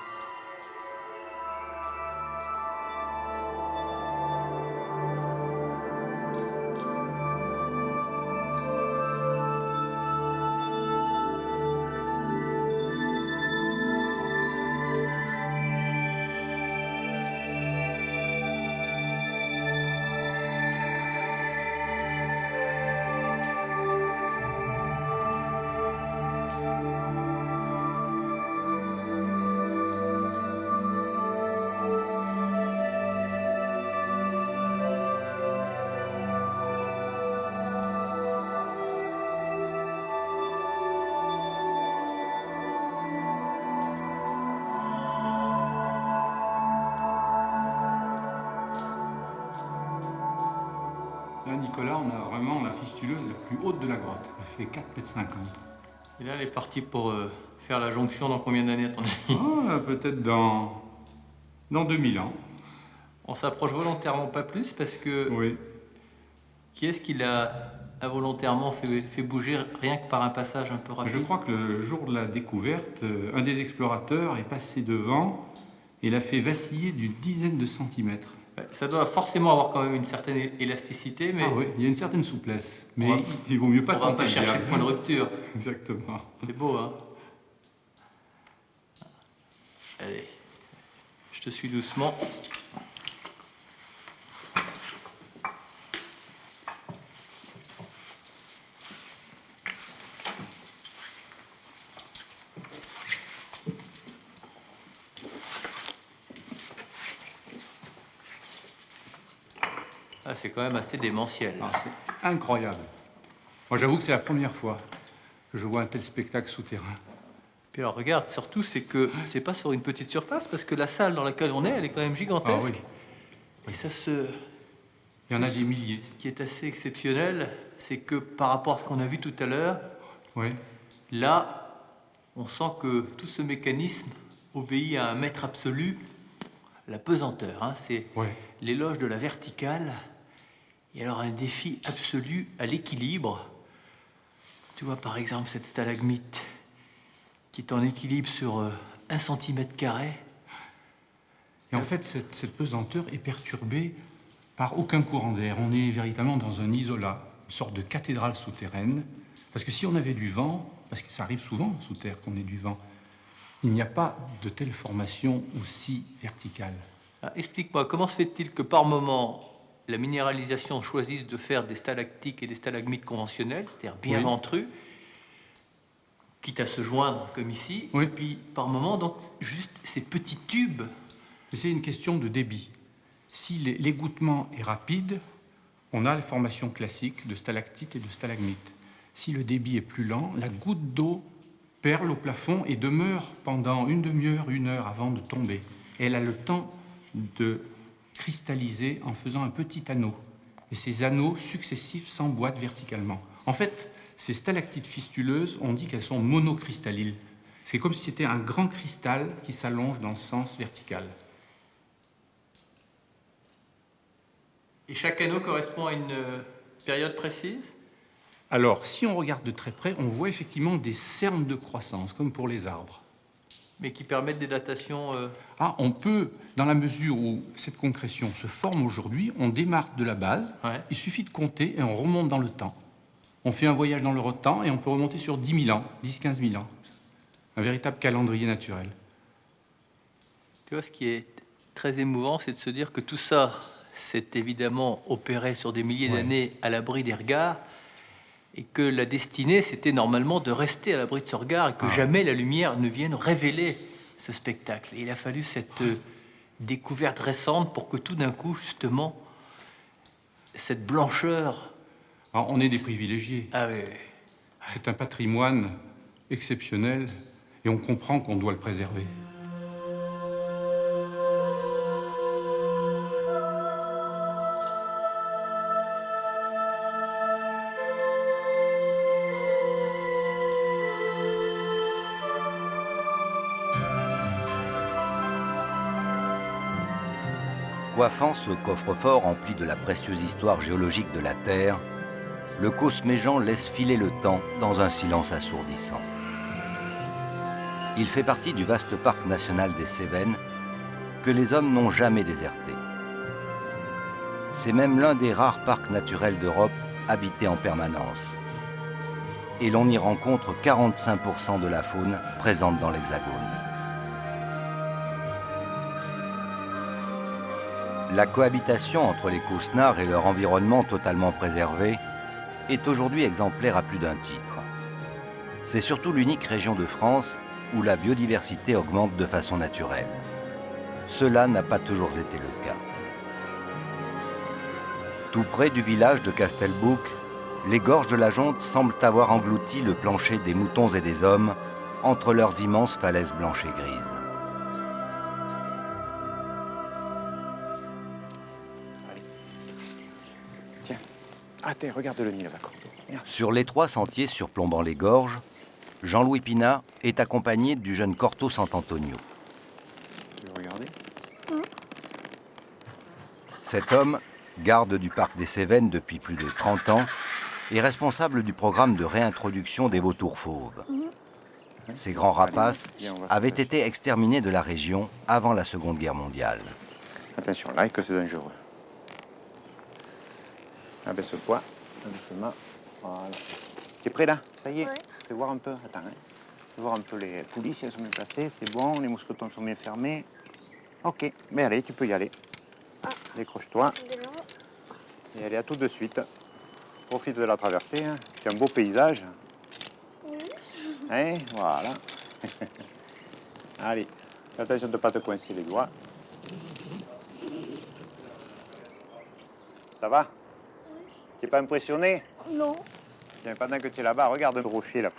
Speaker 6: Là, Nicolas, on a vraiment la fistuleuse la plus haute de la grotte. Elle fait 4,50 m.
Speaker 2: Et là, elle est partie pour faire la jonction dans combien d'années, à ton avis?
Speaker 6: Ah, peut-être dans 2000 ans.
Speaker 2: On s'approche volontairement pas plus parce que
Speaker 6: Oui.
Speaker 2: qui est-ce qui l'a involontairement fait bouger rien que par un passage un peu rapide?
Speaker 6: Je crois que le jour de la découverte, un des explorateurs est passé devant et l'a fait vaciller d'une dizaine de centimètres.
Speaker 2: Ouais, ça doit forcément avoir quand même une certaine élasticité, mais
Speaker 6: Ah oui, il y a une certaine souplesse. Mais
Speaker 2: On va-
Speaker 6: il vaut mieux pas
Speaker 2: on va
Speaker 6: tenter
Speaker 2: pas
Speaker 6: le
Speaker 2: chercher
Speaker 6: diable.
Speaker 2: le point de rupture.
Speaker 6: Exactement.
Speaker 2: C'est beau, hein? Allez, je te suis doucement. Ah, c'est quand même assez démentiel.
Speaker 6: Ah, c'est incroyable. Moi, j'avoue que c'est la première fois que je vois un tel spectacle souterrain.
Speaker 2: Puis alors, regarde, surtout, c'est que c'est pas sur une petite surface, parce que la salle dans laquelle on est, elle est quand même gigantesque.
Speaker 6: Ah oui.
Speaker 2: Et ça se...
Speaker 6: Il y en a des milliers.
Speaker 2: Ce qui est assez exceptionnel, c'est que par rapport à ce qu'on a vu tout à l'heure,
Speaker 6: Oui.
Speaker 2: là, on sent que tout ce mécanisme obéit à un maître absolu, la pesanteur. Hein, c'est
Speaker 6: Ouais.
Speaker 2: l'éloge de la verticale. Et alors un défi absolu à l'équilibre. Tu vois par exemple cette stalagmite qui est en équilibre sur 1 cm².
Speaker 6: Et en fait, cette pesanteur est perturbée par aucun courant d'air. On est véritablement dans un isolat, une sorte de cathédrale souterraine. Parce que si on avait du vent, parce que ça arrive souvent sous terre qu'on ait du vent, il n'y a pas de telle formation aussi verticale.
Speaker 2: Ah, explique-moi, comment se fait-il que par moment, la minéralisation choisisse de faire des stalactites et des stalagmites conventionnels, c'est-à-dire bien
Speaker 6: Oui.
Speaker 2: ventrus, quitte à se joindre comme ici,
Speaker 6: Oui.
Speaker 2: et puis par moment, donc, juste ces petits tubes.
Speaker 6: Mais c'est une question de débit. Si l'égouttement est rapide, on a la formation classique de stalactites et de stalagmites. Si le débit est plus lent, la goutte d'eau perle au plafond et demeure pendant une demi-heure, 1 heure avant de tomber. Et elle a le temps de cristalliser en faisant un petit anneau. Et ces anneaux successifs s'emboîtent verticalement. En fait, ces stalactites fistuleuses, on dit qu'elles sont monocristalliles. C'est comme si c'était un grand cristal qui s'allonge dans le sens vertical.
Speaker 2: Et chaque anneau correspond à une période précise?
Speaker 6: Alors, si on regarde de très près, on voit effectivement des cernes de croissance, comme pour les arbres.
Speaker 2: Mais qui permettent des datations...
Speaker 6: Ah, on peut, dans la mesure où cette concrétion se forme aujourd'hui, on démarre de la base,
Speaker 2: Ouais.
Speaker 6: il suffit de compter et on remonte dans le temps. On fait un voyage dans le temps et on peut remonter sur 10 000 ans, 10-15 000 ans. Un véritable calendrier naturel.
Speaker 2: Tu vois, ce qui est très émouvant, c'est de se dire que tout ça s'est évidemment opéré sur des milliers d'années à l'abri des regards, et que la destinée, c'était normalement de rester à l'abri de ce regard, et que jamais la lumière ne vienne révéler ce spectacle. Et il a fallu cette découverte récente pour que tout d'un coup, justement, cette blancheur...
Speaker 6: Alors, on est des privilégiés.
Speaker 2: Ah oui, oui.
Speaker 6: C'est un patrimoine exceptionnel et on comprend qu'on doit le préserver.
Speaker 1: Coiffant ce coffre-fort rempli de la précieuse histoire géologique de la Terre, le Cosméjean laisse filer le temps dans un silence assourdissant. Il fait partie du vaste parc national des Cévennes que les hommes n'ont jamais déserté. C'est même l'un des rares parcs naturels d'Europe habités en permanence. Et l'on y rencontre 45% de la faune présente dans l'Hexagone. La cohabitation entre les Kousnards et leur environnement totalement préservé est aujourd'hui exemplaire à plus d'un titre. C'est surtout l'unique région de France où la biodiversité augmente de façon naturelle. Cela n'a pas toujours été le cas. Tout près du village de Castelbouc, les gorges de la Jonte semblent avoir englouti le plancher des moutons et des hommes entre leurs immenses falaises blanches et grises.
Speaker 5: Attends, regarde le Nil là-bas.
Speaker 1: Sur l'étroit sentier surplombant les gorges, Jean-Louis Pinat est accompagné du jeune Corto Sant'Antonio.
Speaker 5: Tu veux regarder?
Speaker 1: Cet homme, garde du parc des Cévennes depuis plus de 30 ans, est responsable du programme de réintroduction des vautours fauves. Ces grands rapaces avaient été exterminés de la région avant la Seconde Guerre mondiale.
Speaker 5: Attention, là, que c'est dangereux. Abaisse-toi, doucement. Voilà. Tu es prêt là? Ça y est? Fais voir un peu. Attends, hein. Fais voir un peu les poulies si elles sont bien placées. C'est bon, les mousquetons sont bien fermés. Ok, mais allez, tu peux y aller. Décroche-toi. Et allez, à tout de suite. Profite de la traversée. Hein. C'est un beau paysage. Hein, voilà. Allez, fais attention de ne pas te coincer les doigts. Ça va? Tu n'es pas impressionné?
Speaker 9: Non.
Speaker 5: Tiens, pendant que tu es là-bas, regarde le rocher là.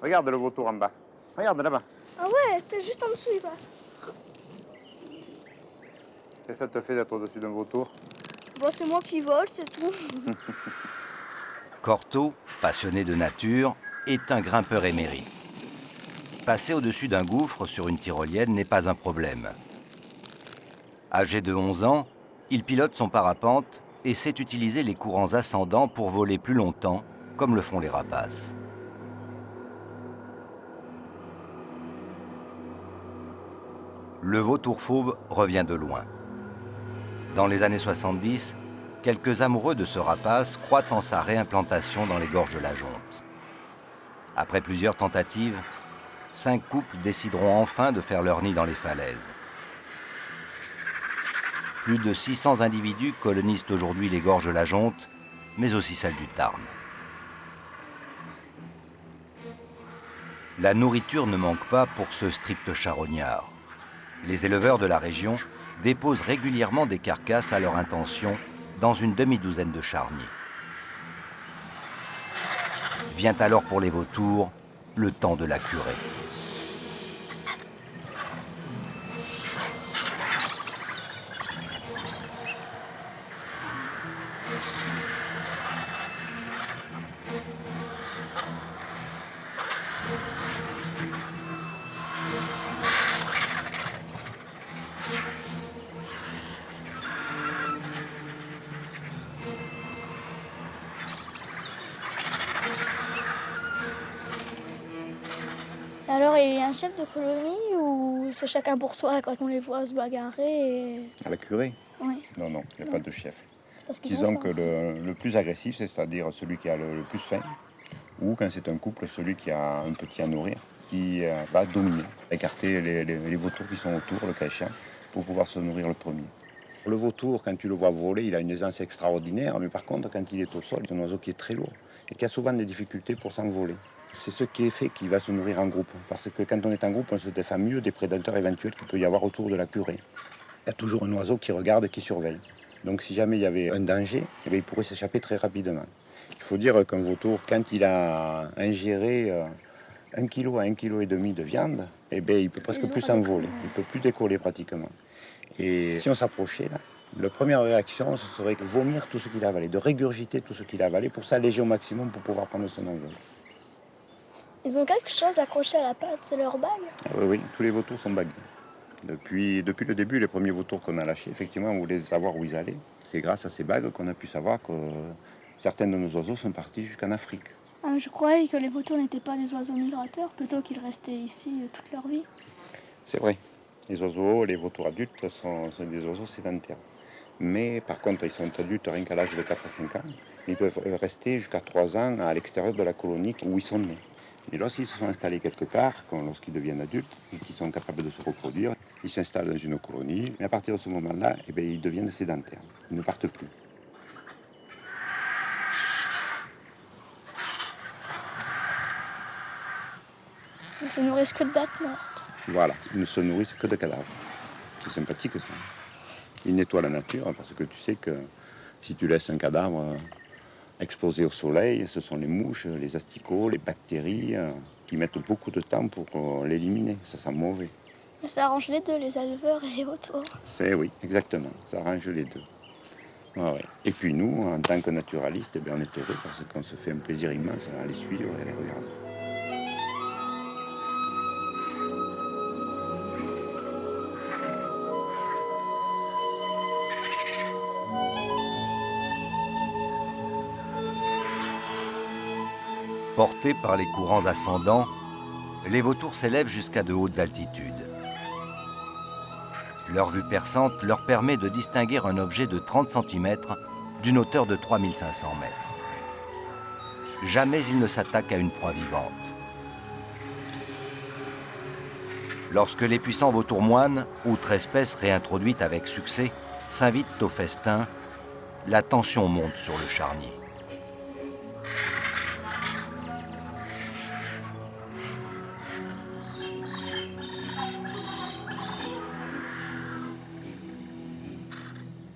Speaker 5: Regarde le vautour en bas. Regarde là-bas.
Speaker 9: Ah ouais, t'es juste en dessous, il passe.
Speaker 5: Qu'est-ce que ça te fait d'être au-dessus d'un vautour?
Speaker 9: Bon, c'est moi qui vole, c'est tout.
Speaker 1: Corto, passionné de nature, est un grimpeur émérite. Passer au-dessus d'un gouffre sur une tyrolienne n'est pas un problème. Âgé de 11 ans, il pilote son parapente et sait utiliser les courants ascendants pour voler plus longtemps, comme le font les rapaces. Le vautour fauve revient de loin. Dans les années 70, quelques amoureux de ce rapace croient en sa réimplantation dans les gorges de la Jonte. Après plusieurs tentatives, 5 couples décideront enfin de faire leur nid dans les falaises. Plus de 600 individus colonisent aujourd'hui les gorges de la Jonte, mais aussi celles du Tarn. La nourriture ne manque pas pour ce strict charognard. Les éleveurs de la région déposent régulièrement des carcasses à leur intention dans une demi-douzaine de charniers. Vient alors pour les vautours le temps de la curée.
Speaker 9: Alors, il y a un chef de colonie ou c'est chacun pour soi quand on les voit se bagarrer
Speaker 5: À la curée?
Speaker 9: Oui.
Speaker 5: Non, non, il n'y a pas de chef.
Speaker 9: Parce qu'ils
Speaker 5: Disons
Speaker 9: ont
Speaker 5: que
Speaker 9: faim.
Speaker 5: le plus agressif, c'est-à-dire celui qui a le plus faim, ou quand c'est un couple, celui qui a un petit à nourrir, qui va dominer, écarter les vautours qui sont autour, le cas échéant, pour pouvoir se nourrir le premier. Le vautour, quand tu le vois voler, il a une aisance extraordinaire, mais par contre, quand il est au sol, c'est un oiseau qui est très lourd et qui a souvent des difficultés pour s'envoler. C'est ce qui est fait qu'il va se nourrir en groupe, parce que quand on est en groupe, on se défend mieux des prédateurs éventuels qu'il peut y avoir autour de la curée. Il y a toujours un oiseau qui regarde et qui surveille. Donc si jamais il y avait un danger, eh bien, il pourrait s'échapper très rapidement. Il faut dire qu'un vautour, quand il a ingéré 1 kg à 1,5 kg de viande, eh bien, il peut presque plus s'envoler, il ne peut plus décoller pratiquement. Et si on s'approchait, là, la première réaction, ce serait de vomir tout ce qu'il a avalé, de régurgiter tout ce qu'il a avalé pour s'alléger au maximum pour pouvoir prendre son envol.
Speaker 9: Ils ont quelque chose accroché à la patte, c'est leur bague.
Speaker 5: Oui, oui, tous les vautours sont bagués. Depuis le début, les premiers vautours qu'on a lâchés, effectivement, on voulait savoir où ils allaient. C'est grâce à ces bagues qu'on a pu savoir que certains de nos oiseaux sont partis jusqu'en Afrique.
Speaker 9: Ah, je croyais que les vautours n'étaient pas des oiseaux migrateurs, plutôt qu'ils restaient ici toute leur vie.
Speaker 5: C'est vrai. Les vautours adultes sont des oiseaux sédentaires. Mais par contre, ils sont adultes rien qu'à l'âge de 4 à 5 ans. Ils peuvent rester jusqu'à 3 ans à l'extérieur de la colonie où ils sont nés. Et lorsqu'ils se sont installés quelque part, lorsqu'ils deviennent adultes et qu'ils sont capables de se reproduire, ils s'installent dans une colonie. Mais à partir de ce moment-là, eh bien, ils deviennent sédentaires. Ils ne partent plus.
Speaker 9: Ils se nourrissent que de bêtes mortes.
Speaker 5: Voilà, ils ne se nourrissent que de cadavres. C'est sympathique ça. Ils nettoient la nature parce que tu sais que si tu laisses un cadavre exposé au soleil, ce sont les mouches, les asticots, les bactéries qui mettent beaucoup de temps pour l'éliminer. Ça sent mauvais.
Speaker 9: Mais ça arrange les deux, les éleveurs et les vautours.
Speaker 5: Oui, exactement. Ça arrange les deux. Ah ouais. Et puis nous, en tant que naturalistes, eh bien, on est heureux parce qu'on se fait un plaisir immense à les suivre et à les regarder.
Speaker 1: Portés par les courants ascendants, les vautours s'élèvent jusqu'à de hautes altitudes. Leur vue perçante leur permet de distinguer un objet de 30 cm d'une hauteur de 3500 mètres. Jamais ils ne s'attaquent à une proie vivante. Lorsque les puissants vautours moines, autre espèce réintroduite avec succès, s'invitent au festin, la tension monte sur le charnier.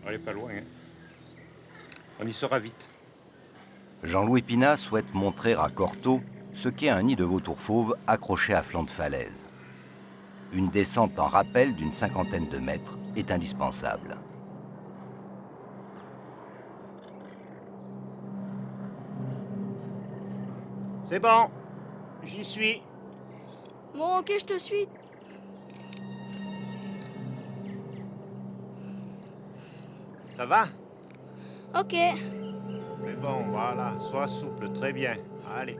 Speaker 5: On n'est pas loin, hein. On y sera vite.
Speaker 1: Jean-Louis Pinat souhaite montrer à Corto ce qu'est un nid de vautours fauves accroché à flanc de falaise. une descente en rappel d'une 50aine de mètres est indispensable.
Speaker 5: C'est bon, j'y suis.
Speaker 9: Bon, ok, je te suis.
Speaker 5: Ça va?
Speaker 9: Ok.
Speaker 5: Mais bon, voilà, sois souple, très bien. Allez.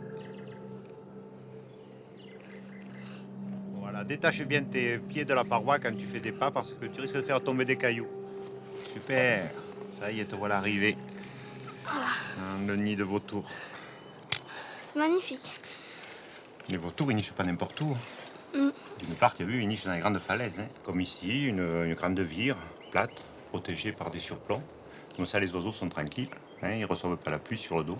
Speaker 5: Voilà, détache bien tes pieds de la paroi quand tu fais des pas parce que tu risques de faire tomber des cailloux. Super. Ça y est, te voilà arrivé. Le nid de vautours.
Speaker 9: C'est magnifique.
Speaker 5: Les vautours, ils nichent pas n'importe où.
Speaker 9: Mm.
Speaker 5: D'une part, tu as vu, ils nichent dans les grandes falaises. Hein. Comme ici, une grande vire, plate, protégée par des surplombs. Comme ça, les oiseaux sont tranquilles. Hein, ils ne reçoivent pas la pluie sur le dos.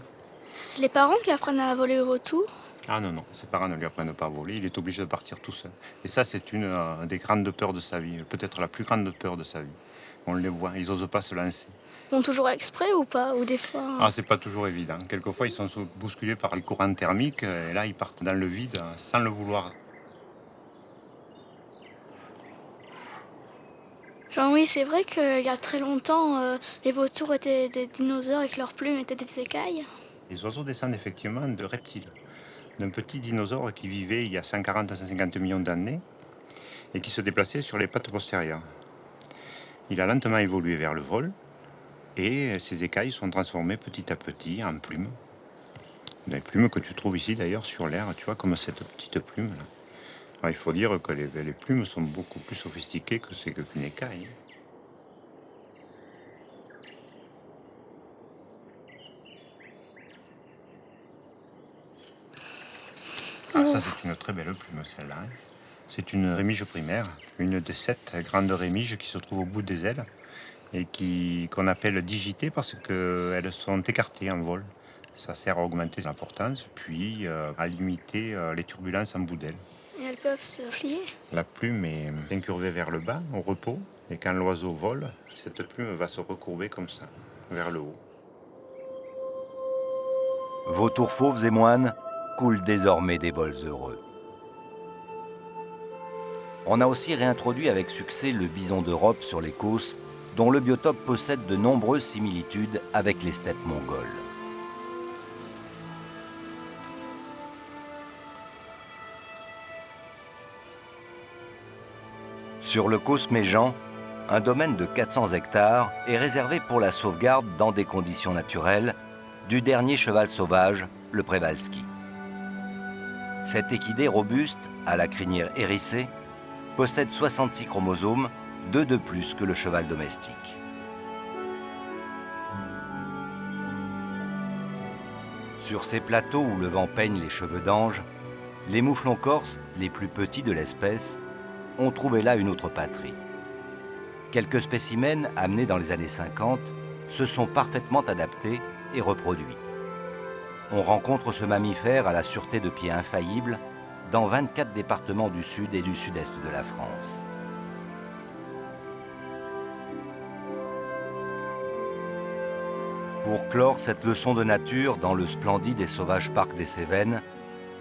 Speaker 9: C'est les parents qui apprennent à voler au vautour.
Speaker 5: Ah non, non, ses parents ne lui apprennent pas à voler. Il est obligé de partir tout seul. Et ça, c'est une des grandes peurs de sa vie. Peut-être la plus grande peur de sa vie. On les voit, ils n'osent pas se lancer.
Speaker 9: Ils font toujours exprès ou pas? Ou des fois...
Speaker 5: Ah, c'est pas toujours évident. Quelquefois, ils sont bousculés par les courants thermiques. Et là, ils partent dans le vide sans le vouloir.
Speaker 9: Jean-Louis, c'est vrai qu'il y a très longtemps, les vautours étaient des dinosaures et que leurs plumes étaient des écailles.
Speaker 5: Les oiseaux descendent effectivement de reptiles, d'un petit dinosaure qui vivait il y a 140 à 150 millions d'années et qui se déplaçait sur les pattes postérieures. Il a lentement évolué vers le vol et ses écailles sont transformées petit à petit en plumes. Des plumes que tu trouves ici d'ailleurs sur l'air, tu vois, comme cette petite plume là. Alors, il faut dire que les plumes sont beaucoup plus sophistiquées que c'est qu'une écaille. Ah, ça, c'est une très belle plume, celle-là. C'est une rémige primaire, une des 7 grandes rémiges qui se trouvent au bout des ailes et qu'on appelle digitées parce qu'elles sont écartées en vol. Ça sert à augmenter l'importance, puis à limiter les turbulences en bout d'aile.
Speaker 9: Et elles peuvent se plier.
Speaker 5: La plume est incurvée vers le bas, au repos, et quand l'oiseau vole, cette plume va se recourber comme ça, vers le haut.
Speaker 1: Vautours fauves et moines coulent désormais des vols heureux. On a aussi réintroduit avec succès le bison d'Europe sur les Causses, dont le biotope possède de nombreuses similitudes avec les steppes mongoles. Sur le Causse Méjean, un domaine de 400 hectares est réservé pour la sauvegarde dans des conditions naturelles du dernier cheval sauvage, le Przewalski. Cet équidé robuste, à la crinière hérissée, possède 66 chromosomes, 2 de plus que le cheval domestique. Sur ces plateaux où le vent peigne les cheveux d'ange, les mouflons corses, les plus petits de l'espèce, ont trouvé là une autre patrie. Quelques spécimens amenés dans les années 50 se sont parfaitement adaptés et reproduits. On rencontre ce mammifère à la sûreté de pieds infaillible dans 24 départements du sud et du sud-est de la France. Pour clore cette leçon de nature dans le splendide et sauvage parc des Cévennes,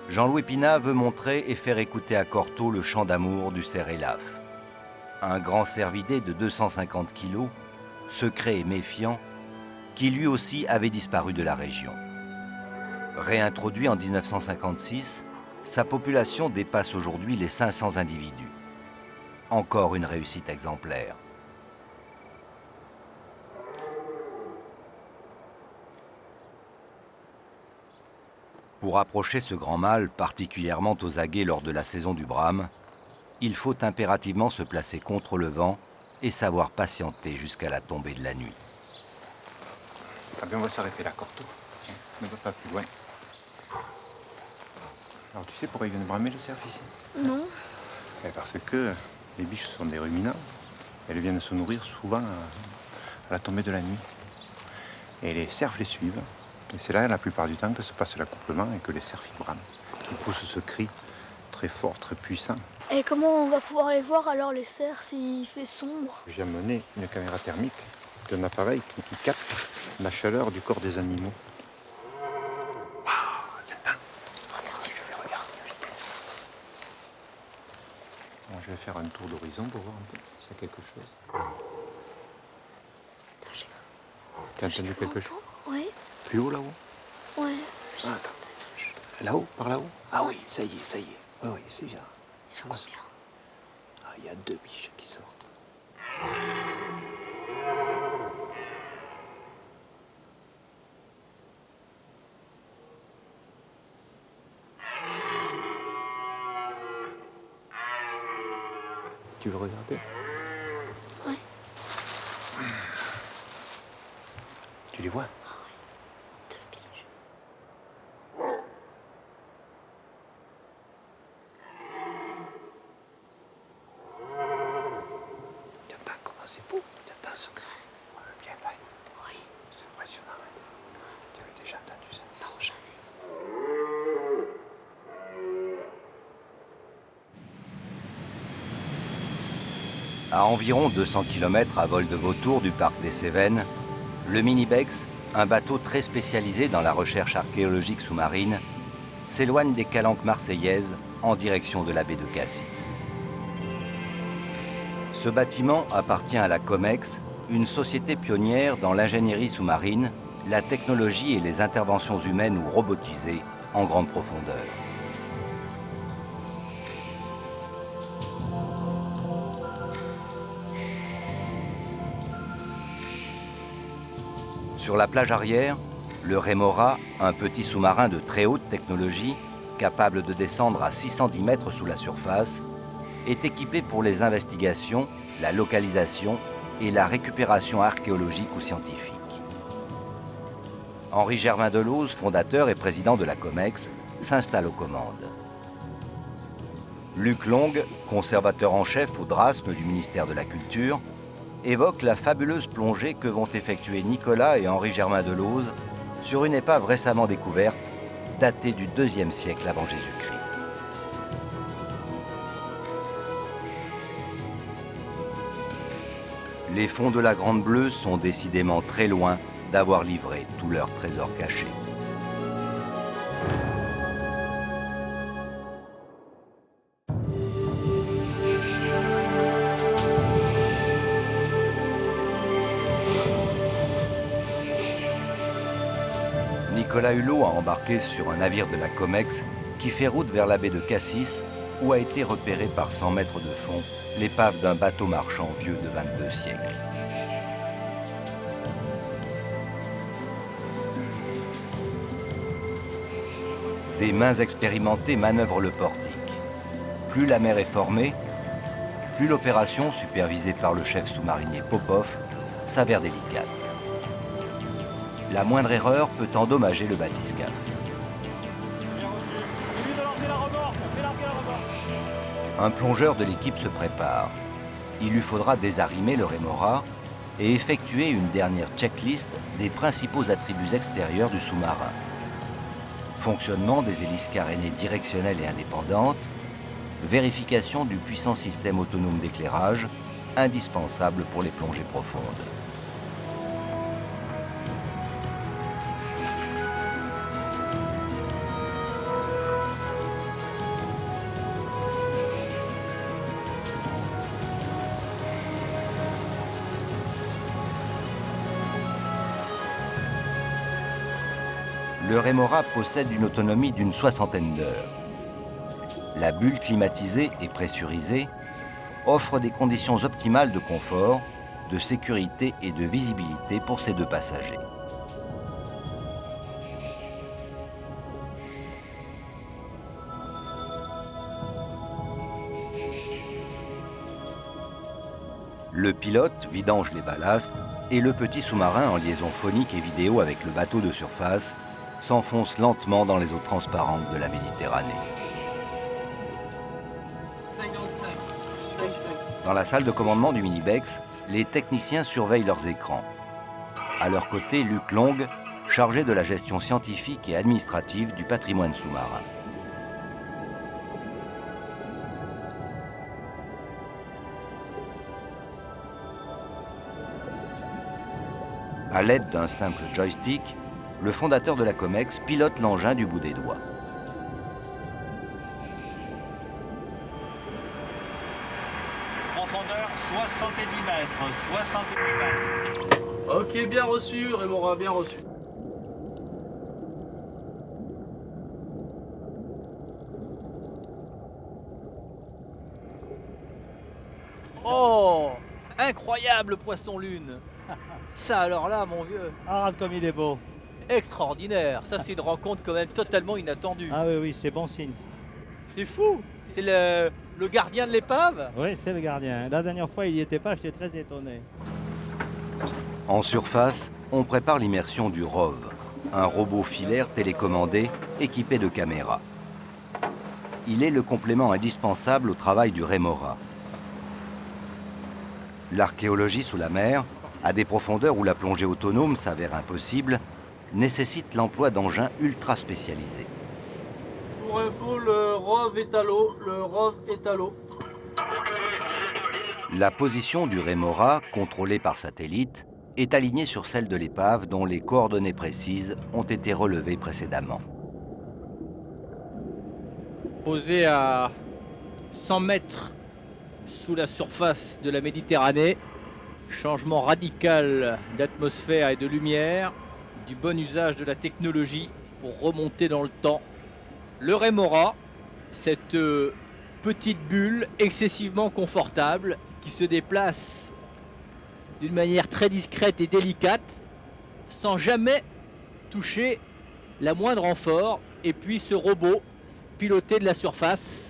Speaker 1: Jean-Louis Pinat veut montrer et faire écouter à Cortot le chant d'amour du cerf élaphe. Un grand cervidé de 250 kilos, secret et méfiant, qui lui aussi avait disparu de la région. Réintroduit en 1956, sa population dépasse aujourd'hui les 500 individus. Encore une réussite exemplaire. Pour approcher ce grand mâle, particulièrement aux aguets lors de la saison du brame, il faut impérativement se placer contre le vent et savoir patienter jusqu'à la tombée de la nuit.
Speaker 5: Ah bien, on va s'arrêter là, Cortot. Ne va pas plus loin. Alors, tu sais pourquoi ils viennent bramer le cerf ici?
Speaker 9: Non.
Speaker 5: Parce que les biches sont des ruminants. Elles viennent se nourrir souvent à la tombée de la nuit. Et les cerfs les suivent. Et c'est là, la plupart du temps, que se passe l'accouplement et que les cerfs y brament. Ils poussent ce cri très fort, très puissant.
Speaker 9: Et comment on va pouvoir les voir alors les cerfs s'il fait sombre?
Speaker 5: J'ai amené une caméra thermique, un appareil qui capte la chaleur du corps des animaux. Attends, je vais regarder la vitesse. Bon, je vais faire un tour d'horizon pour voir un peu s'il y a quelque chose. T'as entendu quelque chose?
Speaker 9: Oui.
Speaker 5: Plus haut là-haut?
Speaker 9: Ouais.
Speaker 5: Ah, attends. Là-haut? Par là-haut? Ah oui, ça y est, ça y est. Oui, oui, c'est bien.
Speaker 9: Ils sont combien?
Speaker 5: Ah, il y a 2 biches qui sortent. Tu veux regarder?
Speaker 9: Oui.
Speaker 5: Tu les vois?
Speaker 9: 2 biches.
Speaker 5: Tiens pas comment c'est beau. Tiens pas un secret. Viens là.
Speaker 9: Oui.
Speaker 5: C'est impressionnant. Tu avais déjà entendu ça?
Speaker 9: Non, jamais.
Speaker 1: À environ 200 km à vol de vautour du parc des Cévennes, le Minibex, un bateau très spécialisé dans la recherche archéologique sous-marine, s'éloigne des calanques marseillaises en direction de la baie de Cassis. Ce bâtiment appartient à la Comex, une société pionnière dans l'ingénierie sous-marine, la technologie et les interventions humaines ou robotisées en grande profondeur. Sur la plage arrière, le Remora, un petit sous-marin de très haute technologie, capable de descendre à 610 mètres sous la surface, est équipé pour les investigations, la localisation et la récupération archéologique ou scientifique. Henri Germain Delauze, fondateur et président de la Comex, s'installe aux commandes. Luc Long, conservateur en chef au Drasme du ministère de la Culture, évoque la fabuleuse plongée que vont effectuer Nicolas et Henri Germain Delauze sur une épave récemment découverte, datée du IIe siècle avant Jésus-Christ. Les fonds de la Grande Bleue sont décidément très loin d'avoir livré tous leurs trésors cachés. Nicolas Hulot a embarqué sur un navire de la Comex qui fait route vers la baie de Cassis, où a été repéré par 100 mètres de fond l'épave d'un bateau marchand vieux de 22 siècles. Des mains expérimentées manœuvrent le portique. Plus la mer est formée, plus l'opération, supervisée par le chef sous-marinier Popov, s'avère délicate. La moindre erreur peut endommager le bathyscaphe. Un plongeur de l'équipe se prépare. Il lui faudra désarrimer le Remora et effectuer une dernière checklist des principaux attributs extérieurs du sous-marin. Fonctionnement des hélices carénées directionnelles et indépendantes, vérification du puissant système autonome d'éclairage, indispensable pour les plongées profondes. Le Remora possède une autonomie d'une 60aine d'heures. La bulle climatisée et pressurisée offre des conditions optimales de confort, de sécurité et de visibilité pour ses 2 passagers. Le pilote vidange les ballasts et le petit sous-marin en liaison phonique et vidéo avec le bateau de surface s'enfonce lentement dans les eaux transparentes de la Méditerranée. Dans la salle de commandement du Minibex, les techniciens surveillent leurs écrans. À leur côté, Luc Long, chargé de la gestion scientifique et administrative du patrimoine sous-marin. À l'aide d'un simple joystick, le fondateur de la Comex pilote l'engin du bout des doigts.
Speaker 3: 70 mètres, 70 mètres.
Speaker 2: Ok, bien reçu, Rémora, bien reçu. Oh, incroyable poisson-lune. Ça alors là, mon vieux,
Speaker 3: Ah, comme il est beau.
Speaker 2: extraordinaire. Ça, c'est une rencontre quand même totalement inattendue.
Speaker 3: Ah oui, c'est bon signe.
Speaker 2: C'est fou. C'est le gardien de l'épave.
Speaker 3: Oui, c'est le gardien. La dernière fois, il n'y était pas, j'étais très étonné.
Speaker 1: En surface, on prépare l'immersion du ROV, un robot filaire télécommandé équipé de caméras. Il est le complément indispensable au travail du Rémora. L'archéologie sous la mer, à des profondeurs où la plongée autonome s'avère impossible, nécessite l'emploi d'engins ultra spécialisés.
Speaker 2: Pour info, le ROV est à l'eau. Le ROV est à l'eau.
Speaker 1: La position du Rémora, contrôlée par satellite, est alignée sur celle de l'épave dont les coordonnées précises ont été relevées précédemment.
Speaker 2: Posé à 100 mètres sous la surface de la Méditerranée, changement radical d'atmosphère et de lumière, du bon usage de la technologie pour remonter dans le temps. Le Rémora, cette petite bulle excessivement confortable qui se déplace d'une manière très discrète et délicate, sans jamais toucher la moindre renfort, et puis ce robot piloté de la surface.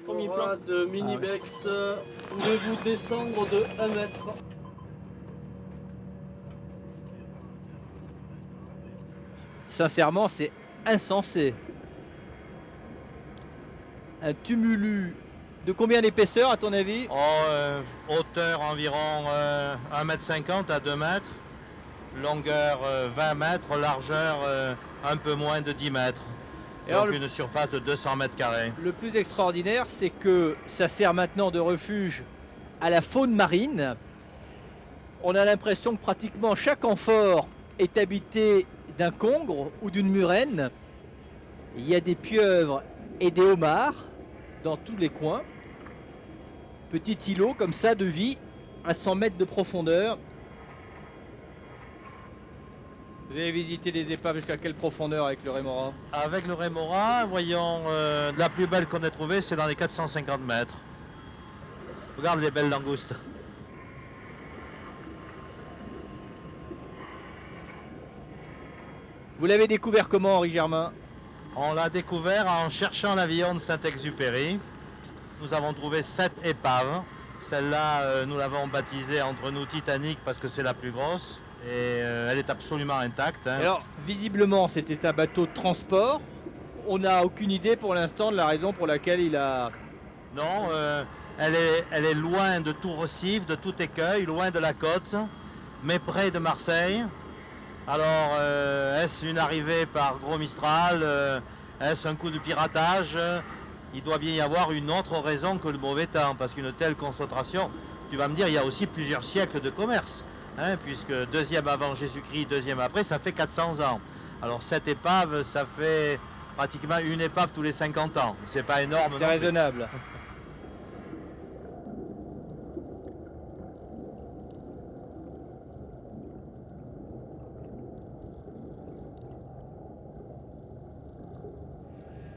Speaker 10: Voilà, de Minibex, pouvez-vous descendre de 1 mètre?
Speaker 2: Sincèrement, c'est insensé. Un tumulus de combien d'épaisseur à ton avis?
Speaker 11: Hauteur environ 1,50 m à 2 mètres, longueur 20 mètres, largeur un peu moins de 10 mètres.
Speaker 2: Et alors,
Speaker 11: donc une surface de 200 mètres carrés.
Speaker 2: Le plus extraordinaire, c'est que ça sert maintenant de refuge à la faune marine. On a l'impression que pratiquement chaque amphore est habité d'un congre ou d'une murène. Il y a des pieuvres et des homards dans tous les coins. Petit îlot comme ça de vie à 100 mètres de profondeur. Vous avez visité des épaves jusqu'à quelle profondeur avec le Rémora?
Speaker 11: Avec le Rémora, voyons, la plus belle qu'on ait trouvée, c'est dans les 450 mètres. Regarde les belles langoustes.
Speaker 2: Vous l'avez découvert comment, Henri Germain?
Speaker 11: On l'a découvert en cherchant l'avion de Saint-Exupéry. Nous avons trouvé 7 épaves. Celle-là, nous l'avons baptisée entre nous Titanic parce que c'est la plus grosse. Et elle est absolument intacte. Hein.
Speaker 2: Alors, visiblement, c'était un bateau de transport. On n'a aucune idée pour l'instant de la raison pour laquelle il a...
Speaker 11: Non, elle est loin de tout récif, de tout écueil, loin de la côte, mais près de Marseille. Alors, est-ce une arrivée par Gros Mistral? Est-ce un coup de piratage? Il doit bien y avoir une autre raison que le mauvais temps, parce qu'une telle concentration, tu vas me dire, il y a aussi plusieurs siècles de commerce. Hein, puisque deuxième avant Jésus-Christ, deuxième après, ça fait 400 ans. Alors cette épave, ça fait pratiquement une épave tous les 50 ans. C'est pas énorme.
Speaker 2: C'est raisonnable.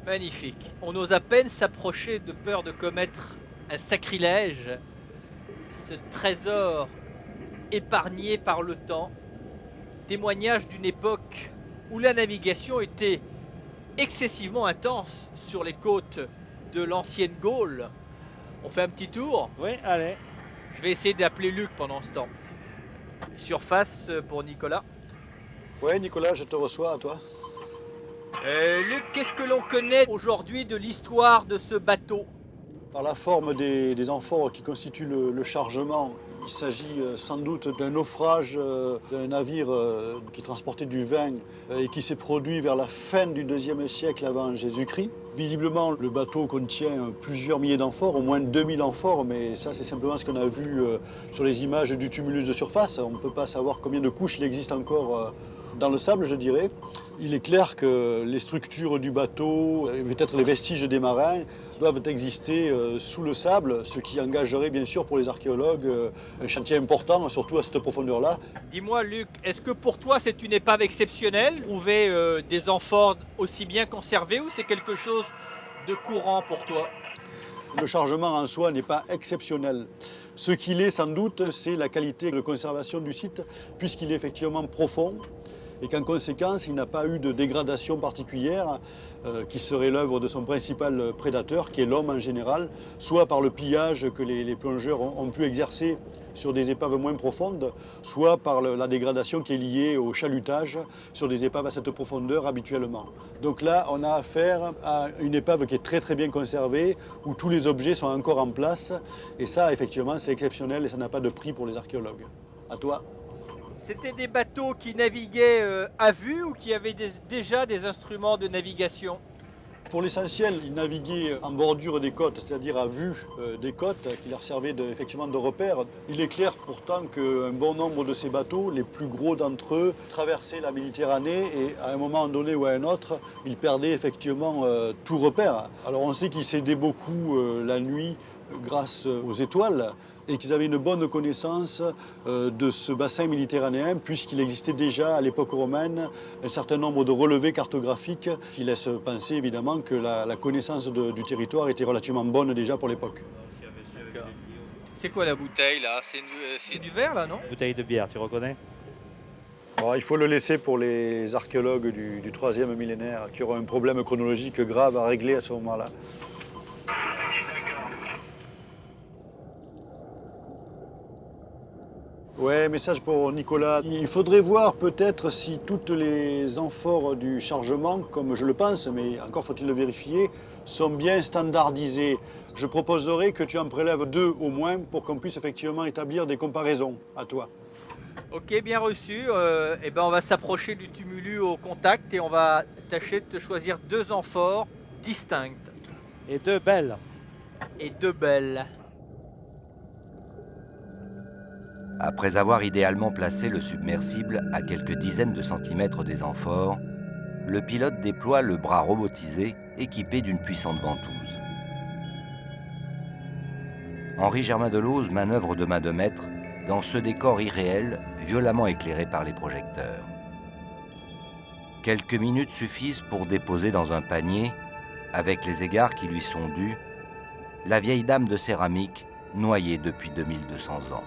Speaker 2: Magnifique. On ose à peine s'approcher de peur de commettre un sacrilège. Ce trésor épargné par le temps, témoignage d'une époque où la navigation était excessivement intense sur les côtes de l'ancienne Gaule. On fait un petit tour?
Speaker 3: Oui, allez.
Speaker 2: Je vais essayer d'appeler Luc pendant ce temps. Surface pour Nicolas.
Speaker 12: Ouais, Nicolas, je te reçois, à toi.
Speaker 2: Luc, qu'est-ce que l'on connaît aujourd'hui de l'histoire de ce bateau?
Speaker 12: Par la forme des amphores qui constituent le chargement, il s'agit sans doute d'un naufrage d'un navire qui transportait du vin et qui s'est produit vers la fin du IIe siècle avant Jésus-Christ. Visiblement, le bateau contient plusieurs milliers d'amphores, au moins 2000 amphores, mais ça c'est simplement ce qu'on a vu sur les images du tumulus de surface. On ne peut pas savoir combien de couches il existe encore dans le sable, je dirais. Il est clair que les structures du bateau, et peut-être les vestiges des marins, doivent exister sous le sable, ce qui engagerait bien sûr pour les archéologues un chantier important, surtout à cette profondeur-là.
Speaker 2: Dis-moi Luc, est-ce que pour toi c'est une épave exceptionnelle, trouver des amphores aussi bien conservés, ou c'est quelque chose de courant pour toi?
Speaker 12: Le chargement en soi n'est pas exceptionnel. Ce qu'il est sans doute, c'est la qualité de conservation du site, puisqu'il est effectivement profond et qu'en conséquence, il n'a pas eu de dégradation particulière qui serait l'œuvre de son principal prédateur, qui est l'homme en général, soit par le pillage que les plongeurs ont pu exercer sur des épaves moins profondes, soit par la dégradation qui est liée au chalutage sur des épaves à cette profondeur habituellement. Donc là, on a affaire à une épave qui est très très bien conservée, où tous les objets sont encore en place, et ça, effectivement, c'est exceptionnel et ça n'a pas de prix pour les archéologues. À toi.
Speaker 2: C'était des bateaux qui naviguaient à vue ou qui avaient déjà des instruments de navigation?
Speaker 12: Pour l'essentiel, ils naviguaient en bordure des côtes, c'est-à-dire à vue des côtes, qui leur servaient effectivement de repère. Il est clair pourtant qu'un bon nombre de ces bateaux, les plus gros d'entre eux, traversaient la Méditerranée et à un moment donné ou à un autre, ils perdaient effectivement tout repère. Alors on sait qu'ils s'aidaient beaucoup la nuit grâce aux étoiles, et qu'ils avaient une bonne connaissance de ce bassin méditerranéen, puisqu'il existait déjà à l'époque romaine un certain nombre de relevés cartographiques qui laissent penser évidemment que la connaissance du territoire était relativement bonne déjà pour l'époque.
Speaker 2: C'est quoi la bouteille là? C'est du verre là, non?
Speaker 11: Bouteille de bière, tu reconnais?
Speaker 12: Bon, il faut le laisser pour les archéologues du 3e millénaire qui auront un problème chronologique grave à régler à ce moment-là. Ouais, message pour Nicolas. Il faudrait voir peut-être si toutes les amphores du chargement, comme je le pense, mais encore faut-il le vérifier, sont bien standardisées. Je proposerais que tu en prélèves 2 au moins pour qu'on puisse effectivement établir des comparaisons. À toi.
Speaker 2: Ok, bien reçu. On va s'approcher du tumulus au contact et on va tâcher de te choisir 2 amphores distinctes.
Speaker 11: Et 2 belles.
Speaker 2: Et 2 belles.
Speaker 1: Après avoir idéalement placé le submersible à quelques dizaines de centimètres des amphores, le pilote déploie le bras robotisé équipé d'une puissante ventouse. Henri Germain Delauze manœuvre de main de maître dans ce décor irréel violemment éclairé par les projecteurs. Quelques minutes suffisent pour déposer dans un panier, avec les égards qui lui sont dus, la vieille dame de céramique noyée depuis 2200 ans.